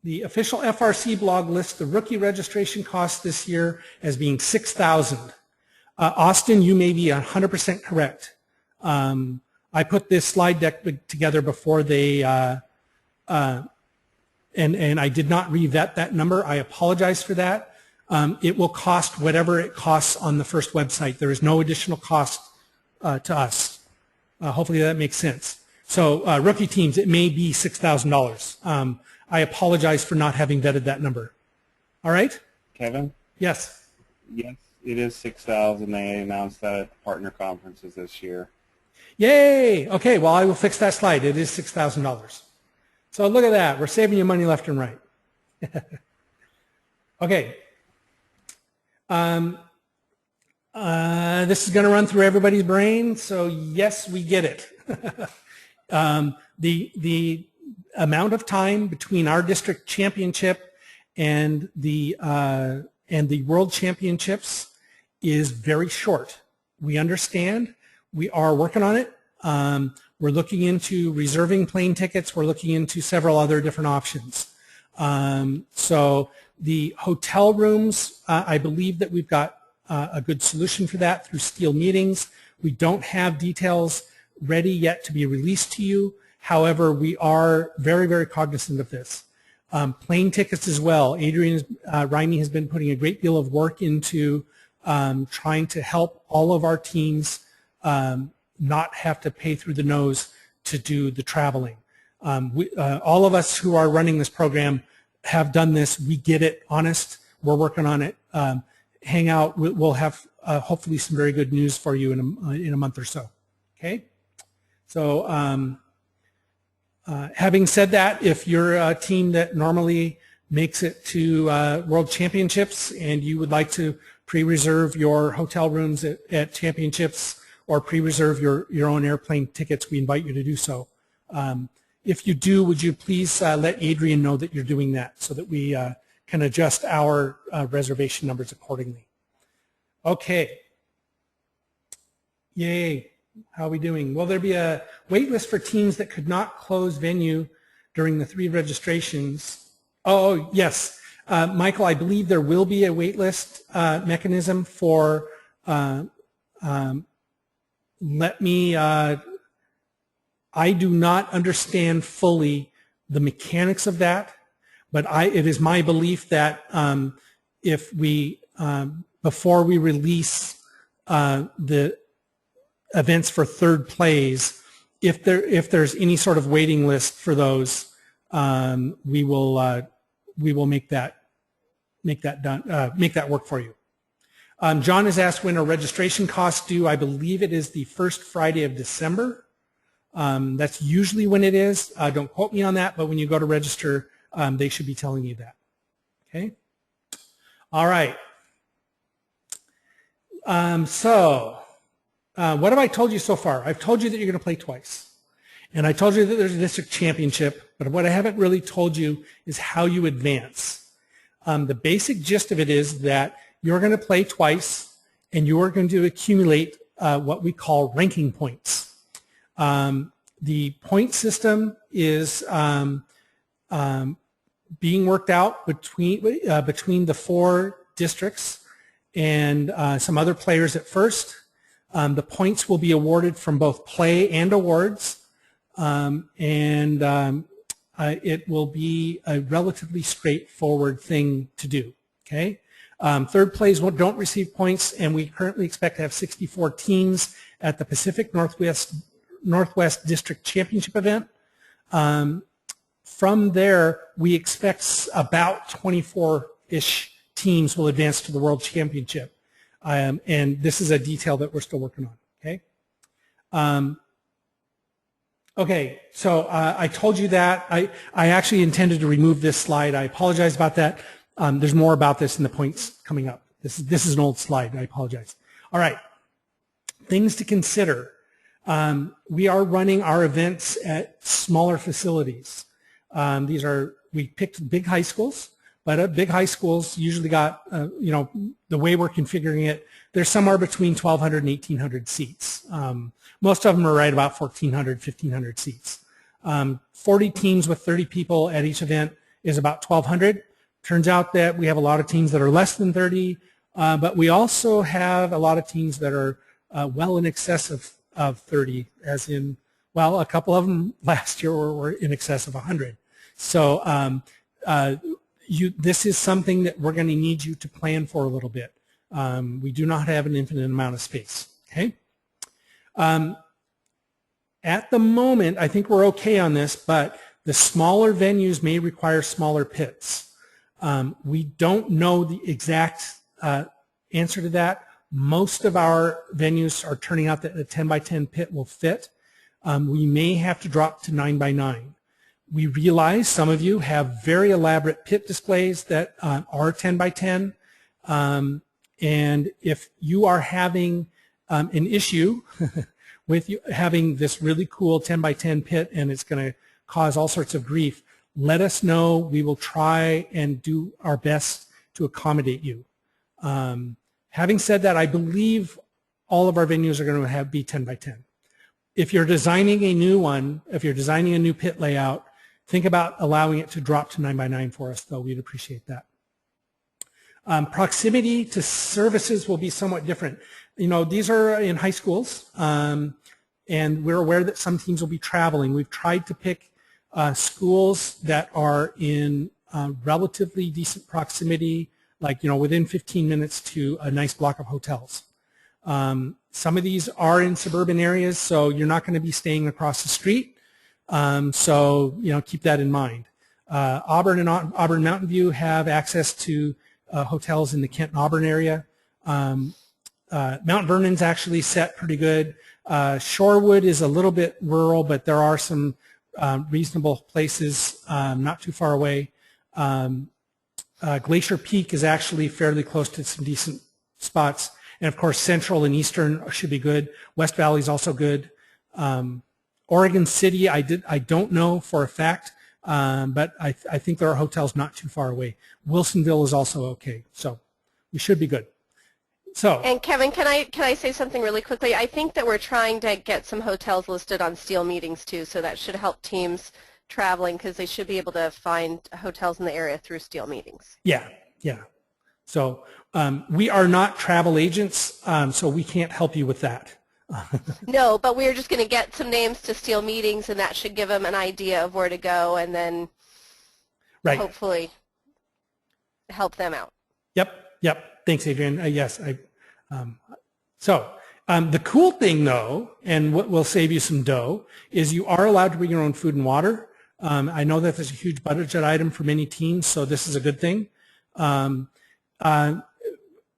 The official FRC blog lists the rookie registration costs this year as being $6,000. Austin, you may be 100% correct. I put this slide deck together before they, and I did not revet that number. I apologize for that. It will cost whatever it costs on the FIRST website. There is no additional cost to us. Hopefully that makes sense. So rookie teams, it may be $6,000. I apologize for not having vetted that number. All right? Kevin? Yes. Yes, it is $6,000. They announced that at the partner conferences this year. Yay! Okay, well, I will fix that slide. It is $6,000. So look at that. We're saving you money left and right. Okay. This is going to run through everybody's brain, so yes, we get it. The amount of time between our district championship and the World Championships is very short. We understand. We are working on it. We're looking into reserving plane tickets. We're looking into several other different options. So the hotel rooms, I believe that we've got a good solution for that through Steel Meetings. We don't have details ready yet to be released to you. However, we are very, very cognizant of this. Plane tickets as well. Adrian Rimey has been putting a great deal of work into trying to help all of our teams not have to pay through the nose to do the traveling. All of us who are running this program have done this. We get it, honest. We're working on it. Hang out. We'll have hopefully some very good news for you in a month or so. Okay? So having said that, if you're a team that normally makes it to World Championships and you would like to pre-reserve your hotel rooms at championships or pre-reserve your own airplane tickets, we invite you to do so. If you do, would you please let Adrian know that you're doing that so that we can adjust our reservation numbers accordingly. Okay. Yay. How are we doing? Will there be a wait list for teams that could not close venue during the 3 registrations? Oh, yes. Michael, I believe there will be a wait list mechanism for, I do not understand fully the mechanics of that, but it is my belief that if we, before we release the events for third plays, if there's any sort of waiting list for those, we will make that work for you. John has asked when are registration costs due. I believe it is the first Friday of December. That's usually when it is. Don't quote me on that, but when you go to register, they should be telling you that. Okay. All right. What have I told you so far? I've told you that you're going to play twice. And I told you that there's a district championship, but what I haven't really told you is how you advance. The basic gist of it is that you're going to play twice, and you're going to accumulate what we call ranking points. The point system is being worked out between the 4 districts and some other players at first. The points will be awarded from both play and awards, it will be a relatively straightforward thing to do. Okay, third plays don't receive points, and we currently expect to have 64 teams at the Pacific Northwest District Championship event. From there, we expect about 24-ish teams will advance to the World Championship. And this is a detail that we're still working on, okay? Okay, so I told you that. I actually intended to remove this slide. I apologize about that. There's more about this in the points coming up. This is an old slide. I apologize. All right, things to consider. We are running our events at smaller facilities. We picked big high schools. But big high schools usually got, the way we're configuring it, they're somewhere between 1,200 and 1,800 seats. Most of them are right about 1,400, 1,500 seats. 40 teams with 30 people at each event is about 1,200. Turns out that we have a lot of teams that are less than 30, but we also have a lot of teams that are well in excess of 30, as in, well, a couple of them last year were in excess of 100. So this is something that we're going to need you to plan for a little bit. We do not have an infinite amount of space. Okay. At the moment, I think we're okay on this, but the smaller venues may require smaller pits. We don't know the exact answer to that. Most of our venues are turning out that a 10 by 10 pit will fit. We may have to drop to 9 by 9. We realize some of you have very elaborate pit displays that are 10 by 10, And if you are having an issue with you having this really cool 10 by 10 pit and it's going to cause all sorts of grief, let us know. We will try and do our best to accommodate you. Having said that, I believe all of our venues are going to be 10 by 10. If you're designing a new one, if you're designing a new pit layout, think about allowing it to drop to 9 by 9 for us, though. We'd appreciate that. Proximity to services will be somewhat different. You know, these are in high schools, and we're aware that some teams will be traveling. We've tried to pick schools that are in relatively decent proximity, like, you know, within 15 minutes to a nice block of hotels. Some of these are in suburban areas, so you're not going to be staying across the street. So, you know, keep that in mind. Auburn and Auburn Mountain View have access to hotels in the Kent and Auburn area. Mount Vernon's actually set pretty good. Shorewood is a little bit rural, but there are some reasonable places not too far away. Glacier Peak is actually fairly close to some decent spots. And of course, Central and Eastern should be good. West Valley is also good. Oregon City, I don't know for a fact, but I think there are hotels not too far away. Wilsonville is also okay, so we should be good. So. And Kevin, can I say something really quickly? I think that we're trying to get some hotels listed on Steel Meetings too, so that should help teams traveling because they should be able to find hotels in the area through Steel Meetings. Yeah, yeah. So we are not travel agents, so we can't help you with that. No, but we're just going to get some names to Steel Meetings, and that should give them an idea of where to go, and then hopefully help them out. Yep. Thanks, Adrian. Yes. The cool thing, though, and what will save you some dough, is you are allowed to bring your own food and water. I know that there's a huge budget item for many teams, so this is a good thing.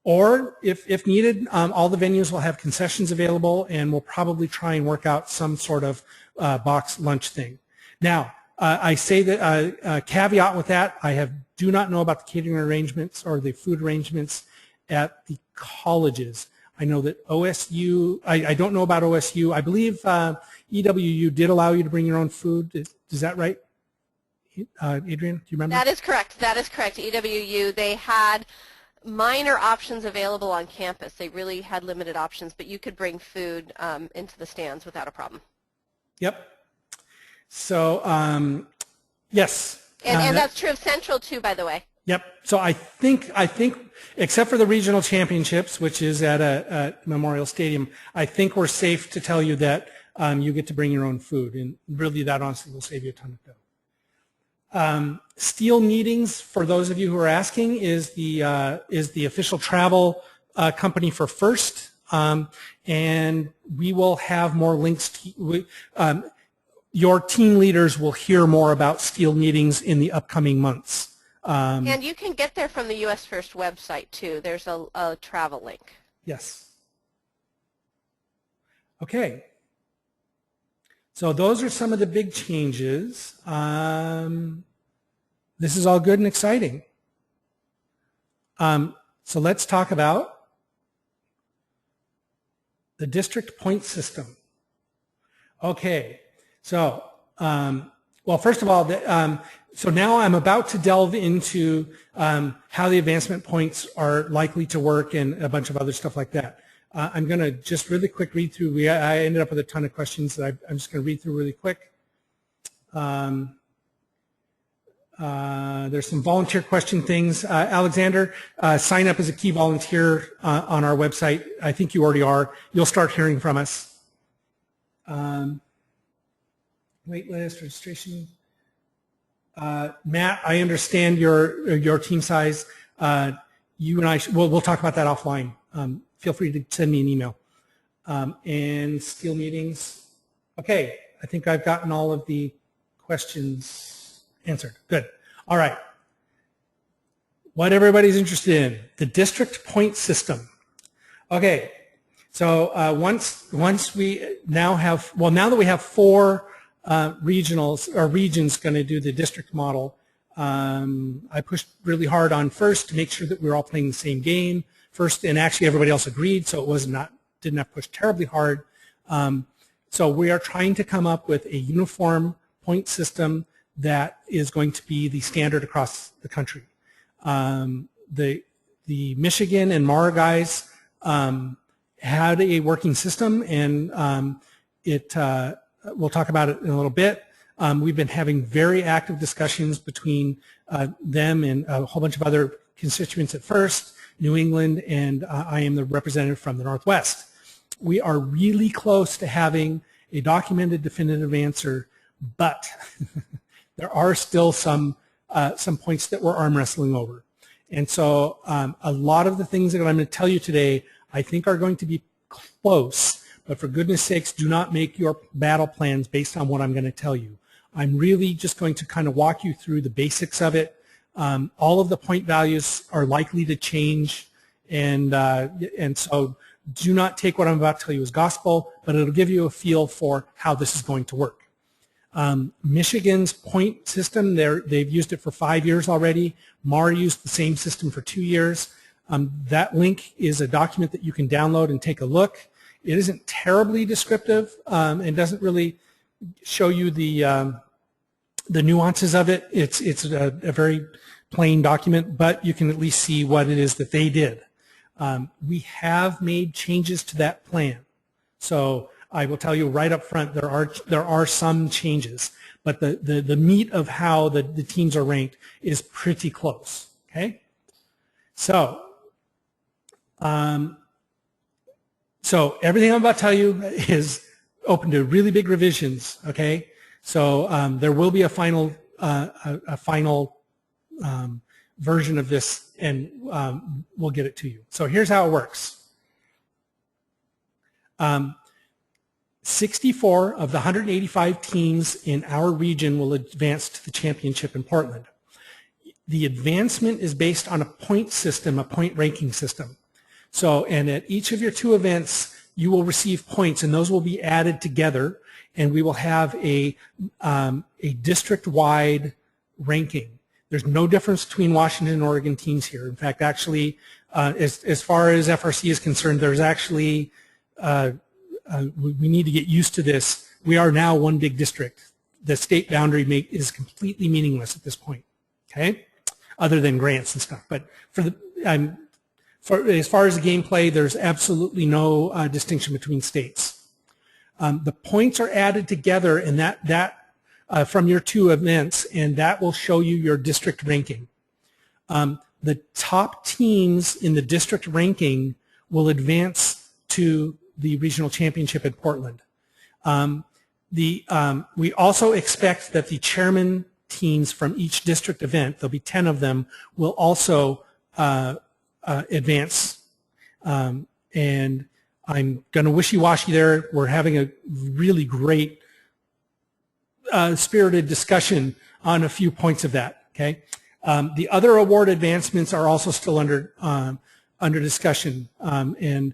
Or if needed, all the venues will have concessions available, and we'll probably try and work out some sort of box lunch thing. Now, I say that caveat with that, I do not know about the catering arrangements or the food arrangements at the colleges. I know that OSU, I don't know about OSU. I believe EWU did allow you to bring your own food. Is that right? Adrian, do you remember? That is correct. That is correct. EWU, they had minor options available on campus. They really had limited options, but you could bring food into the stands without a problem. Yep. So, yes. And that's true of Central too, by the way. Yep. So I think, except for the regional championships, which is at a Memorial Stadium, I think we're safe to tell you that you get to bring your own food, and really that honestly will save you a ton of dough. Steel Meetings, for those of you who are asking, is the official travel company for FIRST, and we will have more links. Your team leaders will hear more about Steel Meetings in the upcoming months. And you can get there from the US FIRST website too. There's a travel link. Yes. Okay. So those are some of the big changes. This is all good and exciting. So let's talk about the district point system. Okay. So, well, first of all, so now I'm about to delve into how the advancement points are likely to work and a bunch of other stuff like that. I'm going to just really quick read through. I ended up with a ton of questions that I'm just going to read through really quick. There's some volunteer question things. Alexander, sign up as a key volunteer on our website. I think you already are. You'll start hearing from us. Wait list, registration. Matt, I understand your team size. You and I, we'll talk about that offline. Feel free to send me an email. And Steel Meetings. Okay, I think I've gotten all of the questions answered. Good. All right. What everybody's interested in, the district point system. Okay, so once we now have, well, now that we have 4 regionals or regions going to do the district model, I pushed really hard on FIRST to make sure that we're all playing the same game. first, and actually everybody else agreed, so it was didn't have to push terribly hard. So we are trying to come up with a uniform point system that is going to be the standard across the country. The Michigan and Mara guys had a working system, and we'll talk about it in a little bit. We've been having very active discussions between them and a whole bunch of other constituents at first, New England, and I am the representative from the Northwest. We are really close to having a documented definitive answer, but there are still some points that we're arm wrestling over. And so a lot of the things that I'm going to tell you today I think are going to be close, but for goodness sakes, do not make your battle plans based on what I'm going to tell you. I'm really just going to kind of walk you through the basics of it. All of the point values are likely to change, and so do not take what I'm about to tell you as gospel, but it'll give you a feel for how this is going to work. Michigan's point system, they've used it for 5 years already. Mara used the same system for 2 years. That link is a document that you can download and take a look. It isn't terribly descriptive and doesn't really show you the nuances of it. It's a very plain document, but you can at least see what it is that they did. We have made changes to that plan. So I will tell you right up front, there are some changes, but the meat of how the teams are ranked is pretty close. Okay, so everything I'm about to tell you is open to really big revisions. Okay, so there will be a final version of this, and we'll get it to you. So here's how it works. 64 of the 185 teams in our region will advance to the championship in Portland. The advancement is based on a point system, a point ranking system. So, and at each of your 2 events, you will receive points, and those will be added together, and we will have a district-wide ranking. There's no difference between Washington and Oregon teams here. In fact, actually, as far as FRC is concerned, there's actually we need to get used to this. We are now one big district. The state boundary is completely meaningless at this point, okay, other than grants and stuff. But as far as the gameplay, there's absolutely no distinction between states. The points are added together, and that from your 2 events, and that will show you your district ranking. The top teams in the district ranking will advance to the regional championship in Portland. We also expect that the chairman teams from each district event, there'll be 10 of them, will also advance. And I'm going to wishy-washy there. We're having a really great spirited discussion on a few points of that. Okay. The other award advancements are also still under discussion, and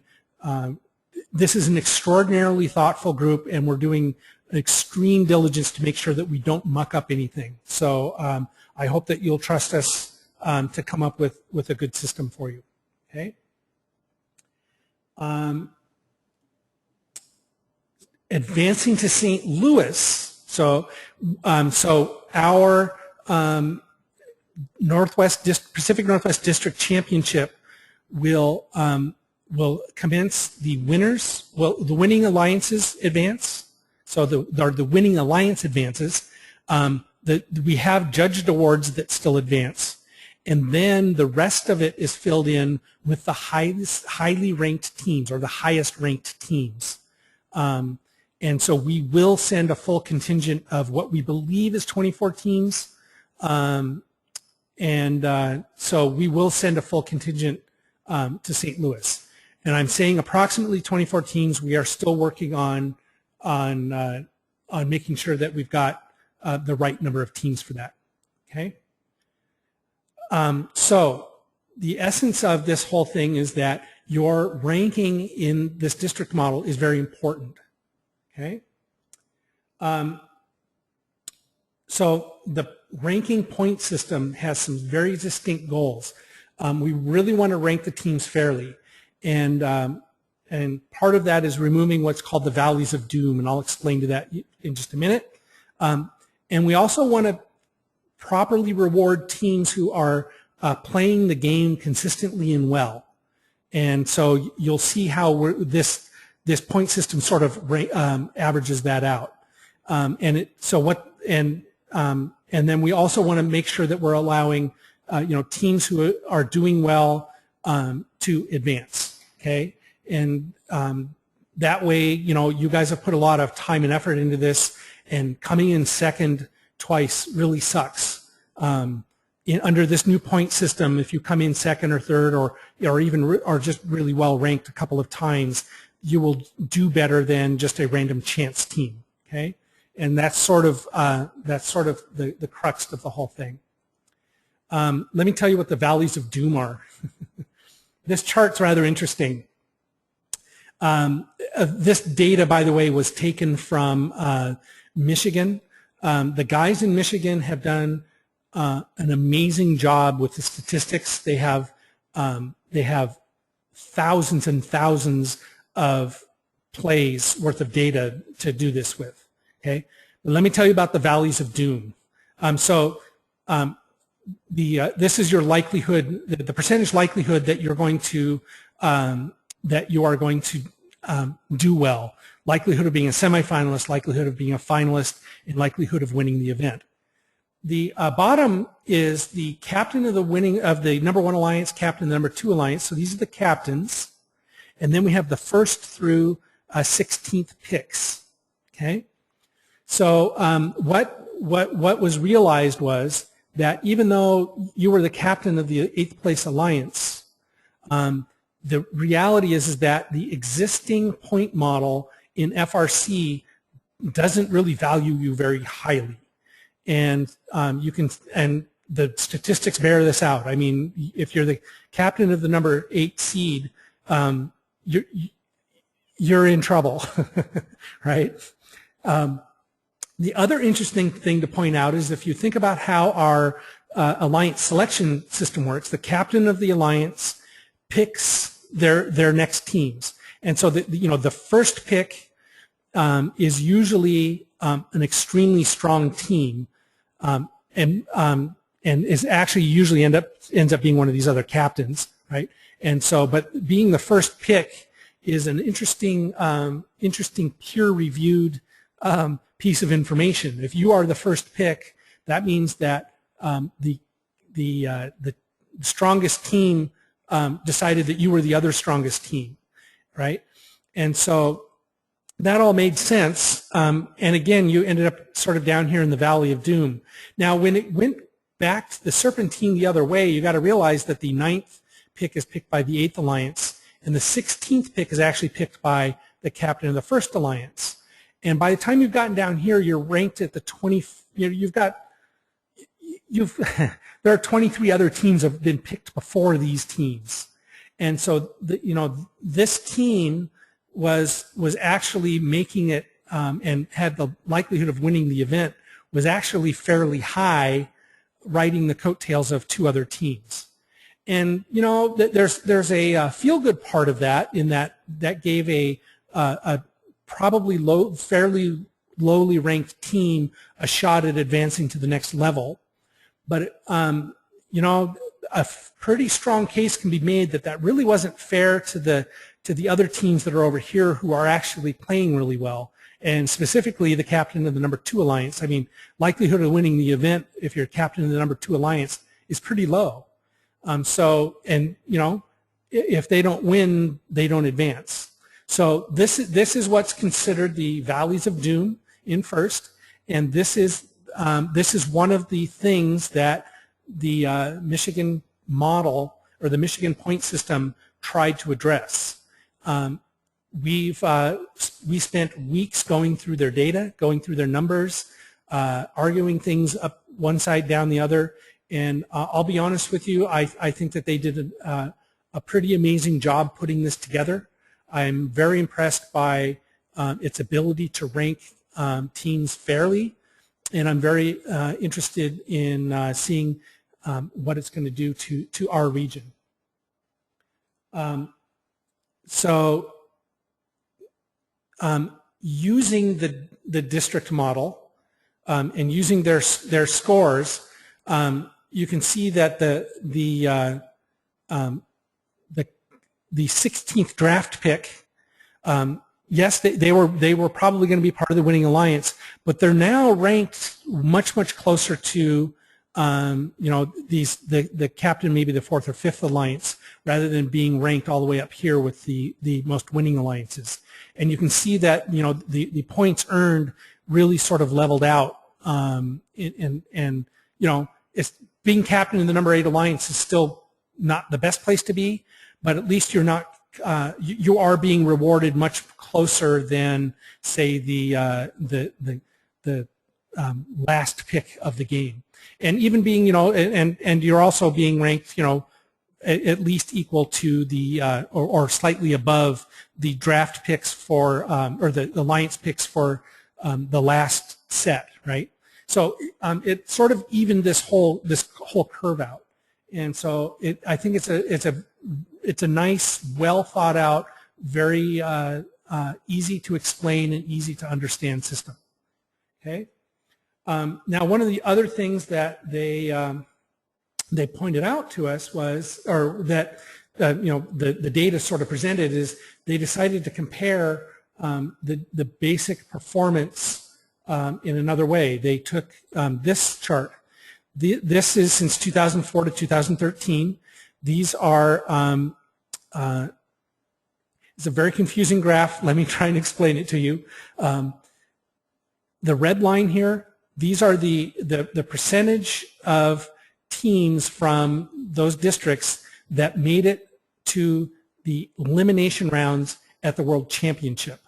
this is an extraordinarily thoughtful group, and we're doing extreme diligence to make sure that we don't muck up anything. So I hope that you'll trust us to come up with a good system for you. Okay. Advancing to St. Louis. So our Pacific Northwest District Championship will commence the winners. Well, the winning alliances advance. So the winning alliance advances. We have judged awards that still advance, and then the rest of it is filled in with the highly ranked teams, or the highest ranked teams. And so we will send a full contingent of what we believe is 24 teams. So we will send a full contingent to St. Louis. And I'm saying approximately 24 teams. We are still working on making sure that we've got the right number of teams for that. Okay. So the essence of this whole thing is that your ranking in this district model is very important. Okay. So the ranking point system has some very distinct goals. We really want to rank the teams fairly, and part of that is removing what's called the valleys of doom, and I'll explain to that in just a minute. And we also want to properly reward teams who are playing the game consistently and well. And so you'll see how this point system sort of averages that out. And then we also want to make sure that we're allowing teams who are doing well to advance. Okay, and that way you guys have put a lot of time and effort into this, and coming in second twice really sucks. Under this new point system, if you come in second or third, or even are just really well ranked a couple of times, you will do better than just a random chance team. Okay, and that's sort of the crux of the whole thing. Let me tell you what the valleys of doom are. This chart's rather interesting. This data, by the way, was taken from Michigan. The guys in Michigan have done an amazing job with the statistics. They have thousands and thousands of plays worth of data to do this with. Okay, but let me tell you about the valleys of doom. This is your likelihood, the percentage likelihood that you're going to do well. Likelihood of being a semifinalist, likelihood of being a finalist, and likelihood of winning the event. The bottom is the captain of the number 1 alliance, captain of the number 2 alliance. So these are the captains, and then we have the 1st through 16th picks. Okay, so what was realized was that even though you were the captain of the 8th place alliance, the reality is that the existing point model in FRC doesn't really value you very highly, and the statistics bear this out. I mean, if you're the captain of the number 8 seed, you're in trouble, right? The other interesting thing to point out is if you think about how our alliance selection system works, the captain of the alliance picks their next teams, and so the first pick is usually an extremely strong team, and is actually usually ends up being one of these other captains, right? And so, but being the first pick is an interesting peer-reviewed piece of information. If you are the first pick, that means that the strongest team decided that you were the other strongest team, right? And so that all made sense. And again, you ended up sort of down here in the Valley of Doom. Now, when it went back to the serpentine the other way, you got to realize that the 9th pick is picked by the 8th alliance, and the 16th pick is actually picked by the captain of the 1st alliance. And by the time you've gotten down here, you're ranked at the 20. There are 23 other teams that have been picked before these teams, and so this team was actually making it and had the likelihood of winning the event was actually fairly high, riding the coattails of 2 other teams. And there's a feel-good part of that, in that gave a probably fairly lowly ranked team a shot at advancing to the next level. But a pretty strong case can be made that really wasn't fair to the other teams that are over here who are actually playing really well, and specifically the captain of the number 2 alliance. I mean, likelihood of winning the event if you're captain of the number 2 alliance is pretty low. If they don't win, they don't advance. So this is what's considered the valleys of doom in first, and this is one of the things that the Michigan model, or the Michigan point system, tried to address. We spent weeks going through their data, going through their numbers, arguing things up one side, down the other, and I'll be honest with you, I think that they did a pretty amazing job putting this together. I'm very impressed by its ability to rank teams fairly, and I'm very interested in seeing what it's going to do to our region. Using the district model and using their scores, you can see that the 16th draft pick, yes, they were probably going to be part of the winning alliance, but they're now ranked much closer to the captain, maybe the 4th or 5th alliance, rather than being ranked all the way up here with the most winning alliances. And you can see that the points earned really sort of leveled out, and it's being captain in the number 8 alliance is still not the best place to be, but at least you're not you are being rewarded much closer than, say, the last pick of the game. And even being, and you're also being ranked, at least equal to the, or slightly above the draft picks for, or the alliance picks for the last set, right? So it sort of evened this whole curve out. And so I think it's a nice, well thought out, very easy to explain and easy to understand system. Okay. Now, one of the other things that they pointed out to us was, or that the data sort of presented, is they decided to compare the basic performance in another way. They took this chart. This is since 2004 to 2013. These are it's a very confusing graph. Let me try and explain it to you. The red line here, these are the percentage of teams from those districts that made it to the elimination rounds at the World Championship.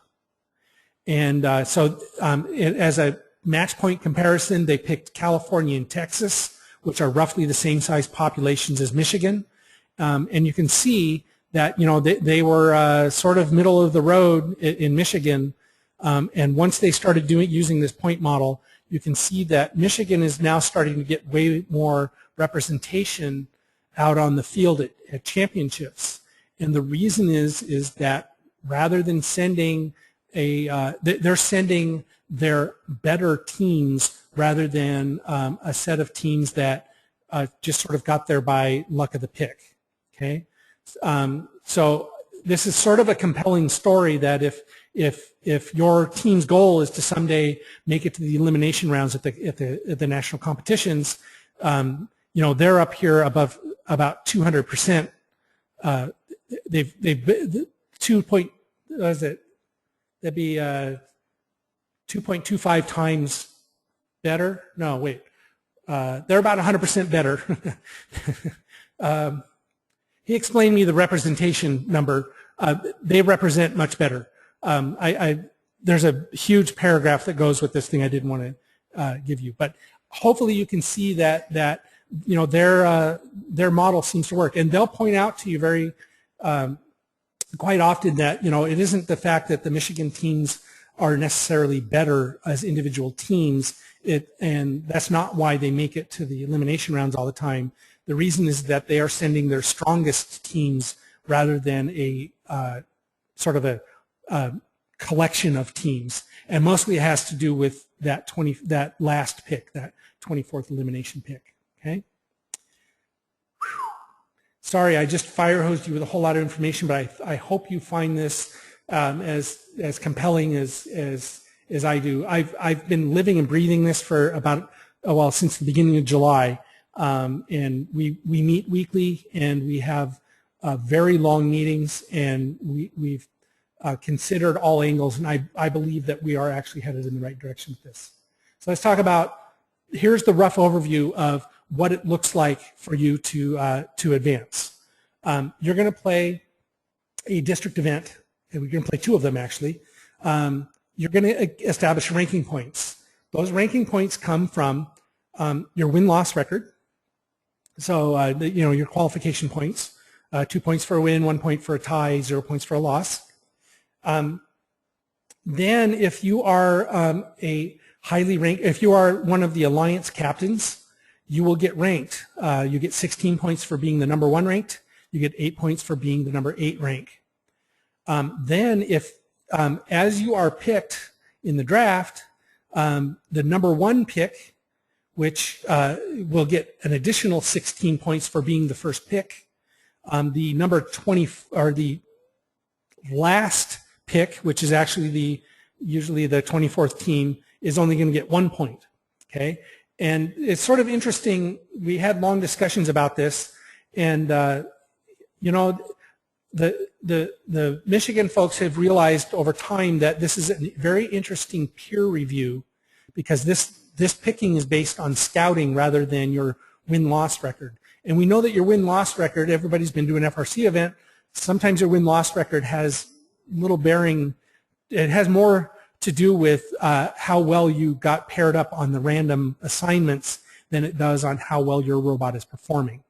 And so as a match point comparison, they picked California and Texas, which are roughly the same size populations as Michigan. And you can see that they were sort of middle of the road in Michigan. And once they started using this point model, you can see that Michigan is now starting to get way more representation out on the field at championships. And the reason is that rather than sending they're sending their better teams rather than a set of teams that just sort of got there by luck of the pick. Okay, so this is sort of a compelling story that if your team's goal is to someday make it to the elimination rounds at the national competitions, they're up here above about 200%. They've 2 point, what is it? That'd be 2.25 times better. No, wait. They're about 100% better. He explained me the representation number. They represent much better. There's a huge paragraph that goes with this thing I didn't want to give you, but hopefully you can see that their model seems to work, and they'll point out to you very quite often that it isn't the fact that the Michigan teams are necessarily better as individual teams, and that's not why they make it to the elimination rounds all the time. The reason is that they are sending their strongest teams rather than a sort of a collection of teams, and mostly it has to do with that last pick, that 24th elimination pick. Okay. Sorry, I just fire hosed you with a whole lot of information, but I hope you find this as compelling as I do. I've been living and breathing this for about since the beginning of July, and we meet weekly, and we have very long meetings, and we've considered all angles, and I believe that we are actually headed in the right direction with this. So let's talk about, here's the rough overview of what it looks like for you to advance. You're going to play a district event, and we're going to play 2 of them actually. You're going to establish ranking points. Those ranking points come from your win-loss record. So your qualification points, 2 points for a win, 1 point for a tie, 0 points for a loss. Then if you are a highly ranked, if you are one of the alliance captains, you will get ranked. You get 16 points for being the number 1 ranked. You get 8 points for being the number 8 rank. Then if, as you are picked in the draft, the number 1 pick, which will get an additional 16 points for being the first pick, the number 20, or the last pick, which is actually usually the 24th team, is only going to get 1 point. Okay, and it's sort of interesting. We had long discussions about this, and you know, the Michigan folks have realized over time that this is a very interesting peer review, because this picking is based on scouting rather than your win-loss record. And we know that your win-loss record, everybody's been doing an FRC event, sometimes your win-loss record has little bearing. It has more to do with how well you got paired up on the random assignments than it does on how well your robot is performing.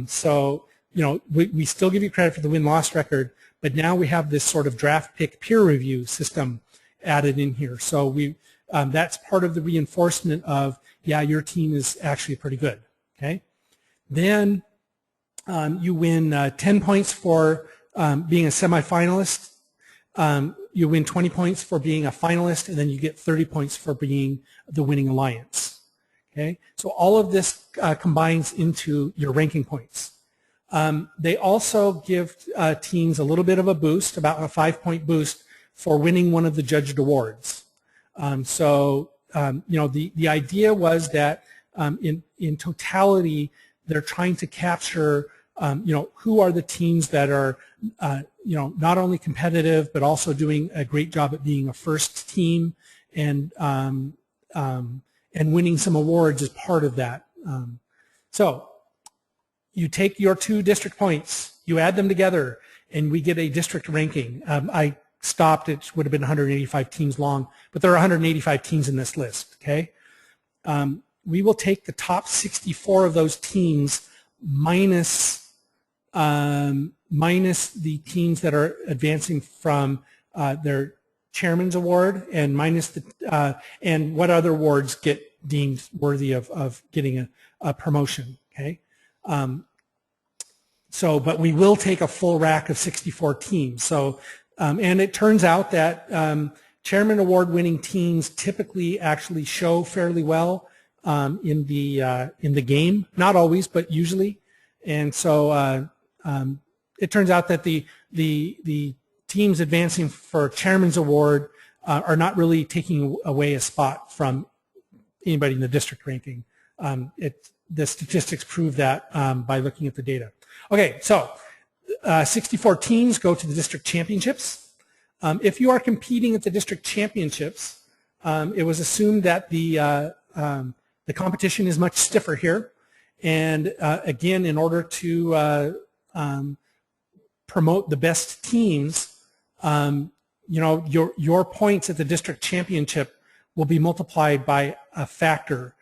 So, you know, we still give you credit for the win-loss record, but now we have this sort of draft pick peer review system added in here. So that's part of the reinforcement of, yeah, your team is actually pretty good. Okay. Then you win 10 points for being a semifinalist. You win 20 points for being a finalist, and then you get 30 points for being the winning alliance. Okay, so all of this combines into your ranking points. They also give teams a little bit of a boost, about a 5-point boost for winning one of the judged awards. You know, the idea was that in totality, they're trying to capture, you know, who are the teams that are, you know, not only competitive but also doing a great job at being a first team, and winning some awards as part of that. So you take your 2 district points, you add them together, and we get a district ranking. I stopped, it would have been 185 teams long, but there are 185 teams in this list. Okay, we will take the top 64 of those teams minus the teams that are advancing from their chairman's award, and minus the and what other awards get deemed worthy of getting a promotion. Okay, so but we will take a full rack of 64 teams. So and it turns out that chairman award winning teams typically actually show fairly well in the game, not always, but usually. And so it turns out that the teams advancing for chairman's award are not really taking away a spot from anybody in the district ranking. The statistics prove that by looking at the data. Okay, so 64 teams go to the district championships. If you are competing at the district championships, it was assumed that the competition is much stiffer here. And again, in order to promote the best teams, you know, your points at the district championship will be multiplied by a factor.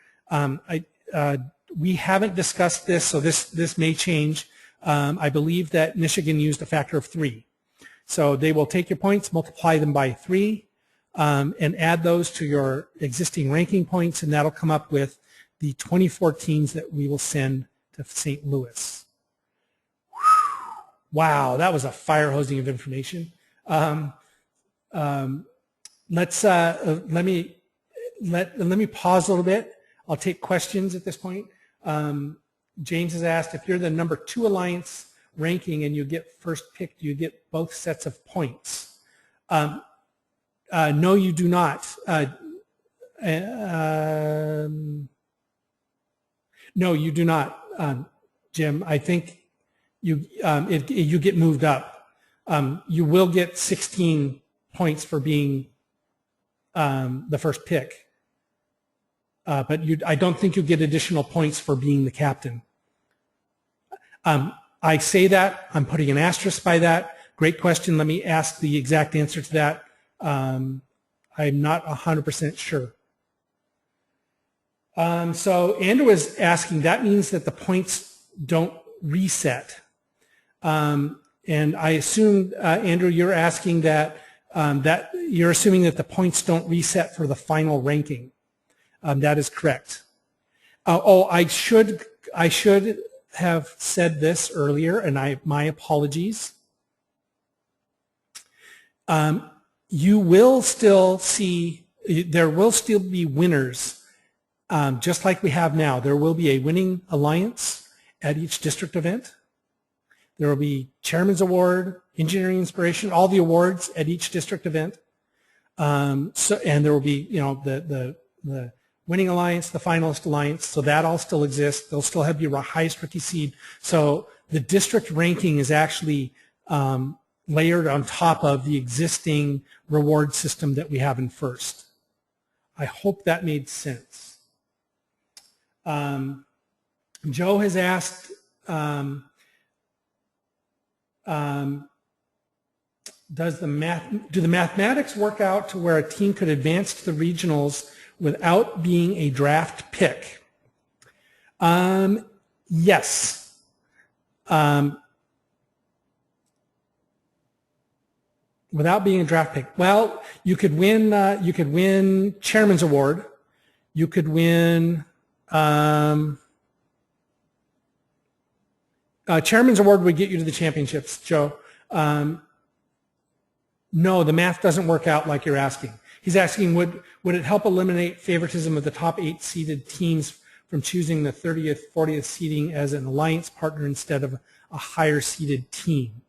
We haven't discussed this, so this may change. I believe that Michigan used a factor of 3. So they will take your points, multiply them by 3, and add those to your existing ranking points, and that'll come up with the 24 teams that we will send to St. Louis. Wow, that was a fire hosing of information. Let me pause a little bit. I'll take questions at this point. James has asked, if you're the number 2 alliance ranking and you get first pick, do you get both sets of points? No, you do not. No, you do not, Jim. I think you get moved up. You will get 16 points for being the first pick, but I don't think you get additional points for being the captain. I say that, I'm putting an asterisk by that. Great question. Let me ask the exact answer to that. I'm not 100% sure. So Andrew is asking, that means that the points don't reset. And I assume, Andrew, you're asking that, you're assuming that the points don't reset for the final ranking. That is correct. I should have said this earlier, and my apologies. You will still see, there will still be winners, just like we have now. There will be a winning alliance at each district event. There will be Chairman's Award, Engineering Inspiration, all the awards at each district event. And there will be, the winning alliance, the finalist alliance, so that all still exists. They'll still have your highest rookie seed. So the district ranking is actually layered on top of the existing reward system that we have in FIRST. I hope that made sense. Joe has asked, do the mathematics work out to where a team could advance to the regionals without being a draft pick? Yes. Without being a draft pick. Well, you could win Chairman's Award. You could win Chairman's Award would get you to the championships, Joe. No, the math doesn't work out like you're asking. He's asking, would it help eliminate favoritism of the top 8 seeded teams from choosing the 30th, 40th seeding as an alliance partner instead of a higher seeded team?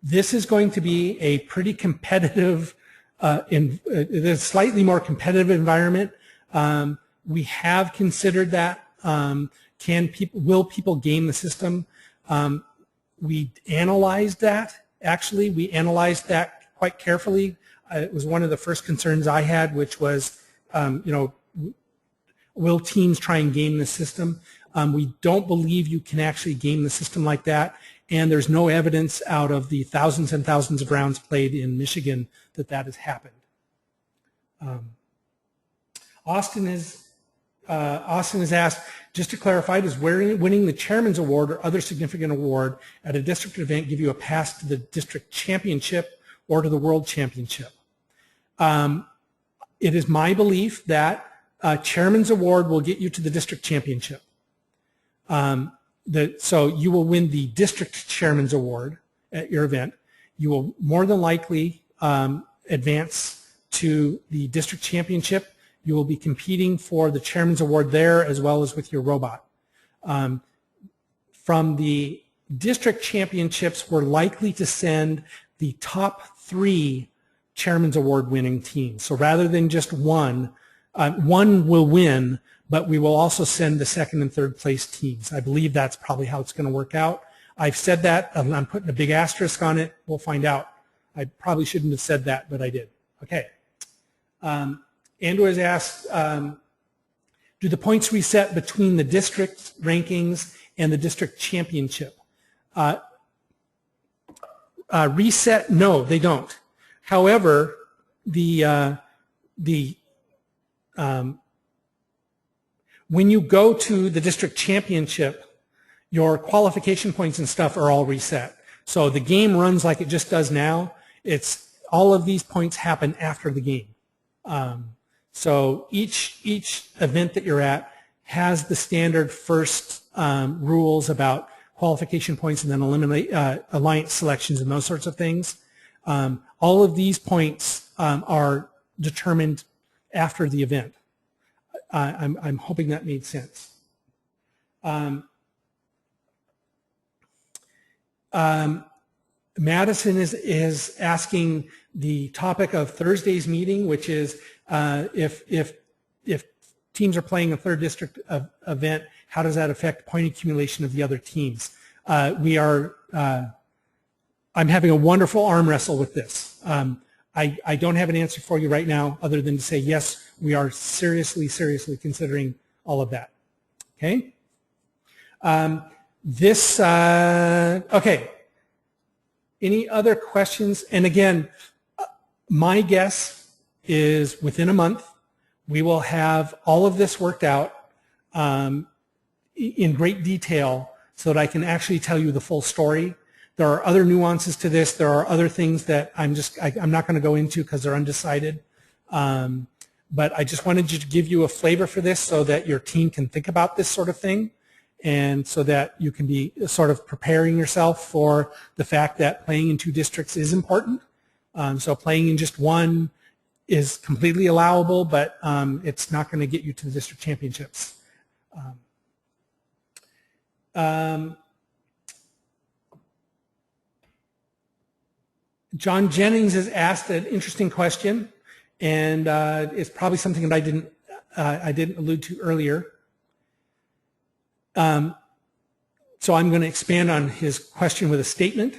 This is going to be a pretty competitive, a slightly more competitive environment. We have considered that. Will people game the system? We analyzed that. Actually, we analyzed that quite carefully. It was one of the first concerns I had, which was, will teams try and game the system? We don't believe you can actually game the system like that, and there's no evidence out of the thousands and thousands of rounds played in Michigan that that has happened. Austin has asked, just to clarify, does winning the Chairman's Award or other significant award at a district event give you a pass to the district championship or to the world championship? It is my belief that Chairman's Award will get you to the district championship. So you will win the district Chairman's Award at your event. You will more than likely advance to the district championship. You will be competing for the Chairman's Award there as well as with your robot. From the district championships, we're likely to send the top 3 Chairman's Award winning teams. So rather than just one will win, but we will also send the 2nd and 3rd place teams. I believe that's probably how it's going to work out. I've said that, and I'm putting a big asterisk on it. We'll find out. I probably shouldn't have said that, but I did. Okay. Andrew has asked, do the points reset between the district rankings and the district championship? Reset? No, they don't. However, when you go to the district championship, your qualification points and stuff are all reset. So the game runs like it just does now. All of these points happen after the game. So each event that you're at has the standard first rules about qualification points and then eliminate alliance selections and those sorts of things. All of these points are determined after the event. I'm hoping that made sense. Madison is asking the topic of Thursday's meeting, which is if teams are playing a 3rd district event, how does that affect point accumulation of the other teams? I'm having a wonderful arm wrestle with this. I don't have an answer for you right now other than to say, yes, we are seriously considering all of that. Okay? Okay. Any other questions? And again, my guess is within a month, we will have all of this worked out in great detail so that I can actually tell you the full story. There are other nuances to this. There are other things that I'm not going to go into because they're undecided. But I just wanted to give you a flavor for this so that your team can think about this sort of thing, and so that you can be sort of preparing yourself for the fact that playing in 2 districts is important. So playing in just one is completely allowable, but it's not going to get you to the district championships. John Jennings has asked an interesting question, and it's probably something that I didn't allude to earlier. So I'm going to expand on his question with a statement.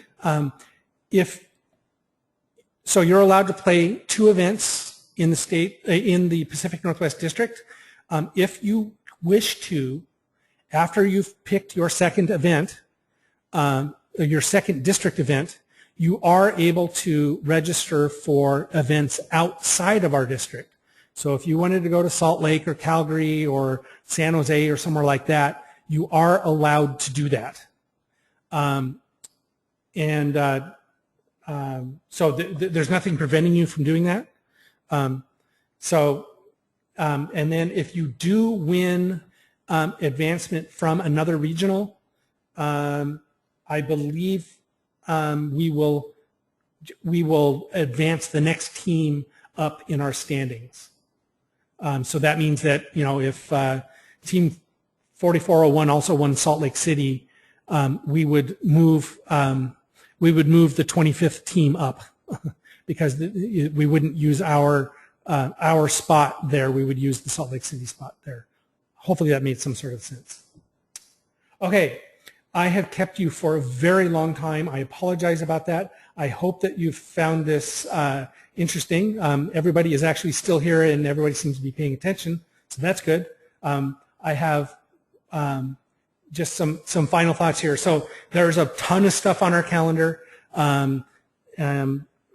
So you're allowed to play 2 events in the state, in the Pacific Northwest District. If you wish to, after you've picked your second event, your second district event, you are able to register for events outside of our district. So if you wanted to go to Salt Lake or Calgary or San Jose or somewhere like that, you are allowed to do that. So there's nothing preventing you from doing that. And then if you do win advancement from another regional, I believe we will advance the next team up in our standings. So that means that, you know, if Team 4401 also won Salt Lake City, we would move the 25th team up because we wouldn't use our spot there. We would use the Salt Lake City spot there. Hopefully that made some sort of sense. Okay, I have kept you for a very long time. I apologize about that. I hope that you've found this interesting. Everybody is actually still here and everybody seems to be paying attention, so that's good. I have just some final thoughts here. So there's a ton of stuff on our calendar. You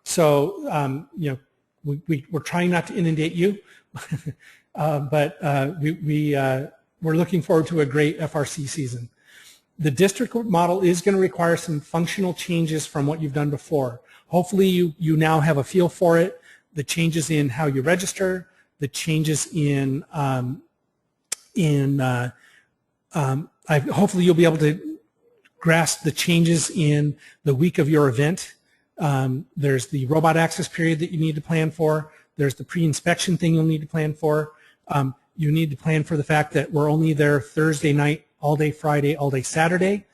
know, we're trying not to inundate you, but we're looking forward to a great FRC season. The district model is going to require some functional changes from what you've done before. Hopefully you now have a feel for it, the changes in how you register, the changes in hopefully you'll be able to grasp the changes in the week of your event. There's the robot access period that you need to plan for. There's the pre-inspection thing you'll need to plan for. You need to plan for the fact that we're only there Thursday night, all day Friday, all day Saturday,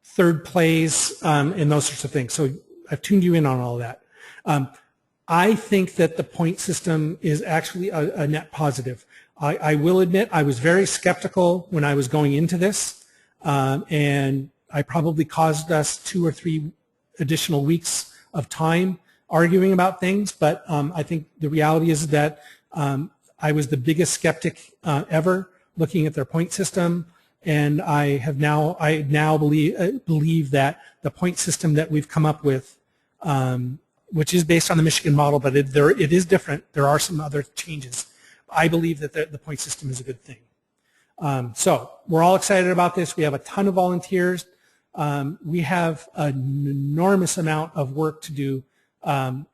third plays, and those sorts of things. So I've tuned you in on all of that. I think that the point system is actually a net positive. I will admit I was very skeptical when I was going into this, and I probably caused us 2 or 3 additional weeks of time arguing about things, but I think the reality is that I was the biggest skeptic ever looking at their point system, and I now believe that the point system that we've come up with, which is based on the Michigan model, but it is different. There are some other changes. I believe that the point system is a good thing. So we're all excited about this. We have a ton of volunteers. We have an enormous amount of work to do in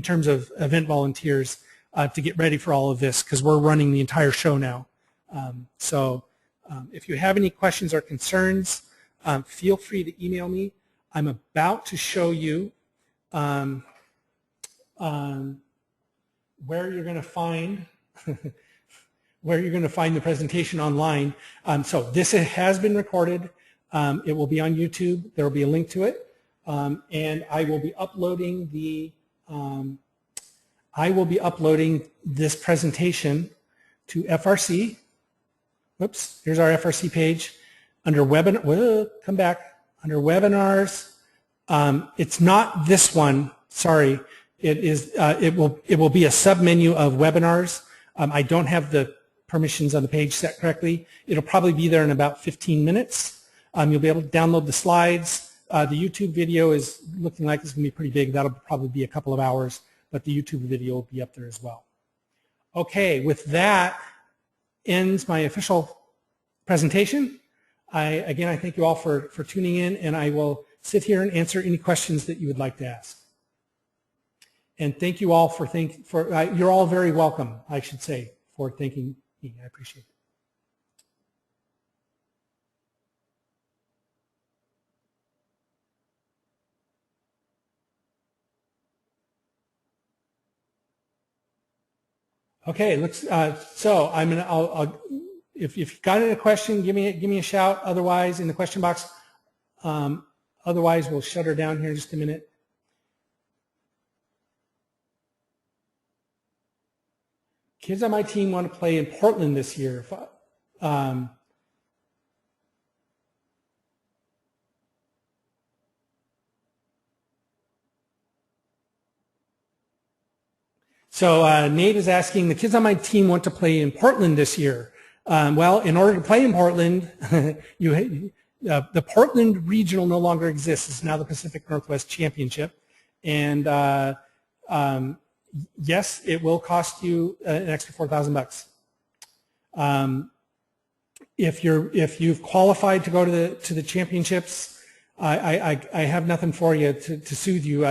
terms of event volunteers to get ready for all of this, because we're running the entire show now. If you have any questions or concerns, feel free to email me. I'm about to show you where you're going to find the presentation online. So this has been recorded. It will be on YouTube. There will be a link to it, and I will be uploading this presentation to FRC. Whoops, here's our FRC page. Under webinar, come back. Under webinars, it's not this one. Sorry, it is. It will be a submenu of webinars. I don't have the permissions on the page set correctly. It'll probably be there in about 15 minutes. You'll be able to download the slides. The YouTube video is looking like it's going to be pretty big. That'll probably be a couple of hours, but the YouTube video will be up there as well. Okay, with that ends my official presentation. Again, I thank you all for tuning in, and I will sit here and answer any questions that you would like to ask. And thank you all for you're all very welcome, I should say, for thanking me. I appreciate it. Okay, so if you've got a question, give me a shout. Otherwise, in the question box. Otherwise, we'll shut her down here in just a minute. Kids on my team want to play in Portland this year. So Nate is asking, the kids on my team want to play in Portland this year. Well, in order to play in Portland, the Portland Regional no longer exists. It's now the Pacific Northwest Championship. And yes, it will cost you an extra $4,000. If you've qualified to go to the championships, I have nothing for you to soothe you.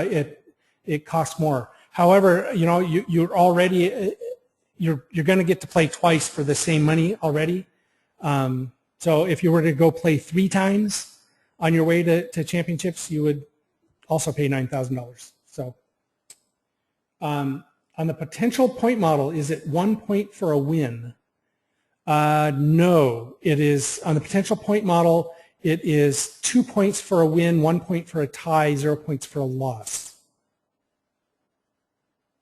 It costs more. However, you know, you're already you're going to get to play twice for the same money already. So if you were to go play 3 times on your way to championships, you would also pay $9,000. So on the potential point model, is it 1 point for a win? No, it is on the potential point model. It is 2 points for a win, 1 point for a tie, 0 points for a loss.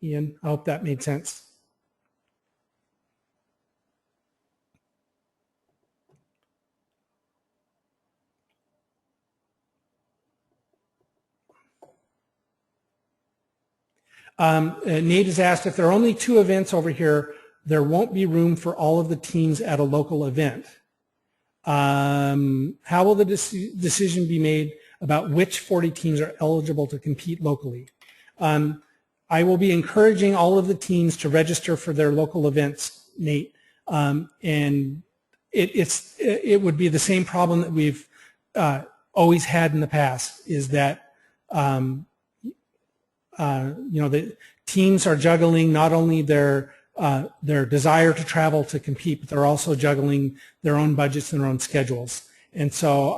Ian, I hope that made sense. Nate has asked, if there are only 2 events over here, there won't be room for all of the teams at a local event. How will the decision be made about which 40 teams are eligible to compete locally? I will be encouraging all of the teams to register for their local events, Nate, and it would be the same problem that we've always had in the past, is that you know, the teams are juggling not only their desire to travel to compete, but they're also juggling their own budgets and their own schedules. And so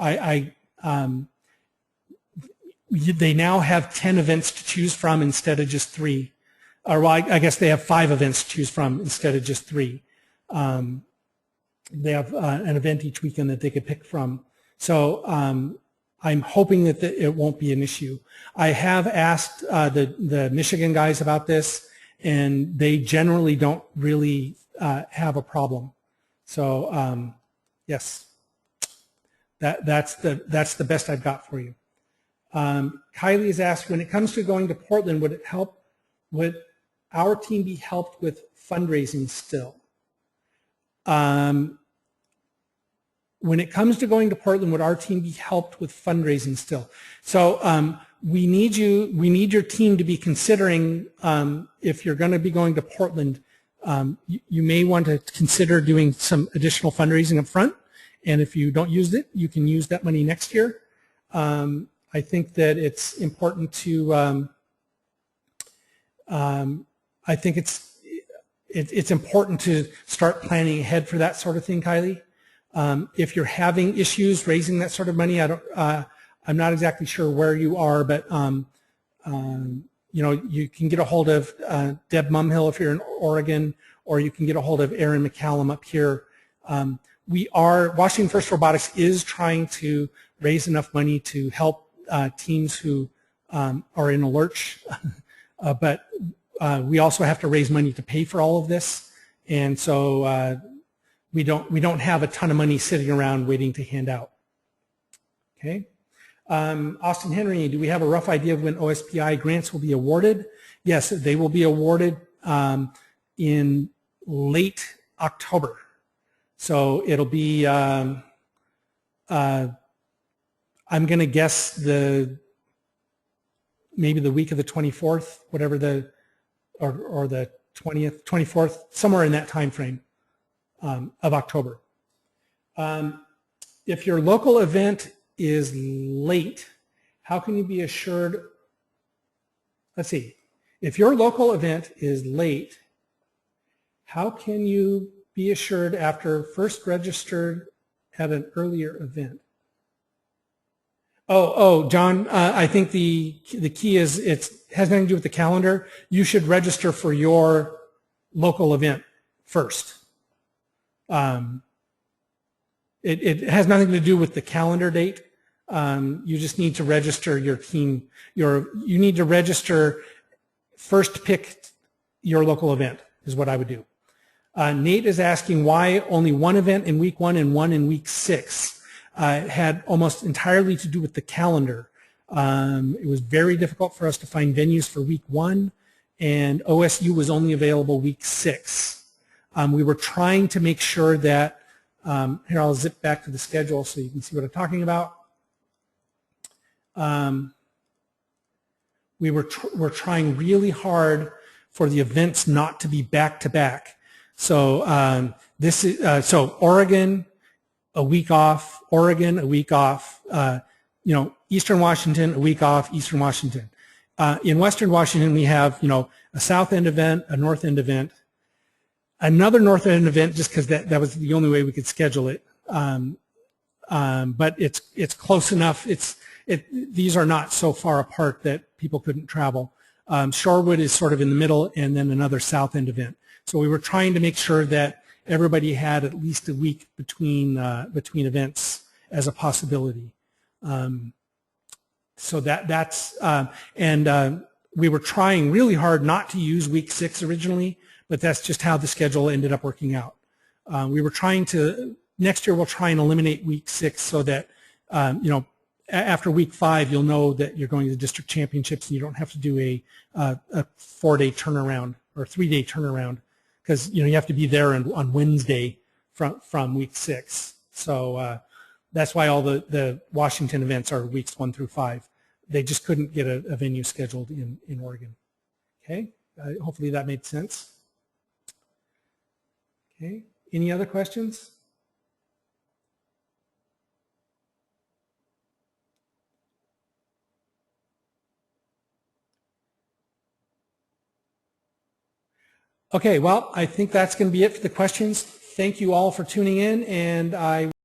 they now have 10 events to choose from instead of just 3. Or well, I guess they have 5 events to choose from instead of just 3. They have an event each weekend that they could pick from. So I'm hoping that it won't be an issue. I have asked the Michigan guys about this, and they generally don't really have a problem. So yes, that's the best I've got for you. Kylie has asked, when it comes to going to Portland, would our team be helped with fundraising still? When it comes to going to Portland, would our team be helped with fundraising still? So we need your team to be considering, if you're going to be going to Portland, you may want to consider doing some additional fundraising up front. And if you don't use it, you can use that money next year. I think that it's important to, I think it's important to start planning ahead for that sort of thing, Kylie. If you're having issues raising that sort of money, I'm not exactly sure where you are, but you know, you can get a hold of Deb Mumhill if you're in Oregon, or you can get a hold of Aaron McCallum up here. Washington First Robotics is trying to raise enough money to help teams who are in a lurch, but we also have to raise money to pay for all of this, and so we don't have a ton of money sitting around waiting to hand out. Okay, Austin Henry, do we have a rough idea of when OSPI grants will be awarded? Yes, they will be awarded in late October, so it'll be. I'm going to guess maybe the week of the 24th, whatever or the 20th, 24th, somewhere in that time frame of October. If your local event is late, how can you be assured? Let's see. if your local event is late, how can you be assured after first registered at an earlier event? John, I think the key is it has nothing to do with the calendar. You should register for your local event first. It has nothing to do with the calendar date. You just need to register your team. You need to register, first pick your local event is what I would do. Nate is asking why only one event in week 1 and one in week 6. It had almost entirely to do with the calendar. It was very difficult for us to find venues for week 1, and OSU was only available week 6. We were trying to make sure that, here I'll zip back to the schedule so you can see what I'm talking about. We're trying really hard for the events not to be back-to-back. So so Oregon, a week off, Oregon, a week off, Eastern Washington, a week off, Eastern Washington. In Western Washington, we have, a South End event, a North End event, another North End event just because that was the only way we could schedule it. But it's close enough. These are not so far apart that people couldn't travel. Shorewood is sort of in the middle, and then another South End event. So we were trying to make sure that everybody had at least a week between events as a possibility. So that's we were trying really hard not to use week 6 originally, but that's just how the schedule ended up working out. We were trying to, next year we'll try and eliminate week 6 so that, after week 5 you'll know that you're going to the district championships and you don't have to do a 4-day turnaround or 3-day turnaround because, you have to be there on Wednesday from week 6. So that's why all the Washington events are weeks 1 through 5. They just couldn't get a venue scheduled in Oregon. Okay, hopefully that made sense. Okay, any other questions? Okay, well, I think that's going to be it for the questions. Thank you all for tuning in, and I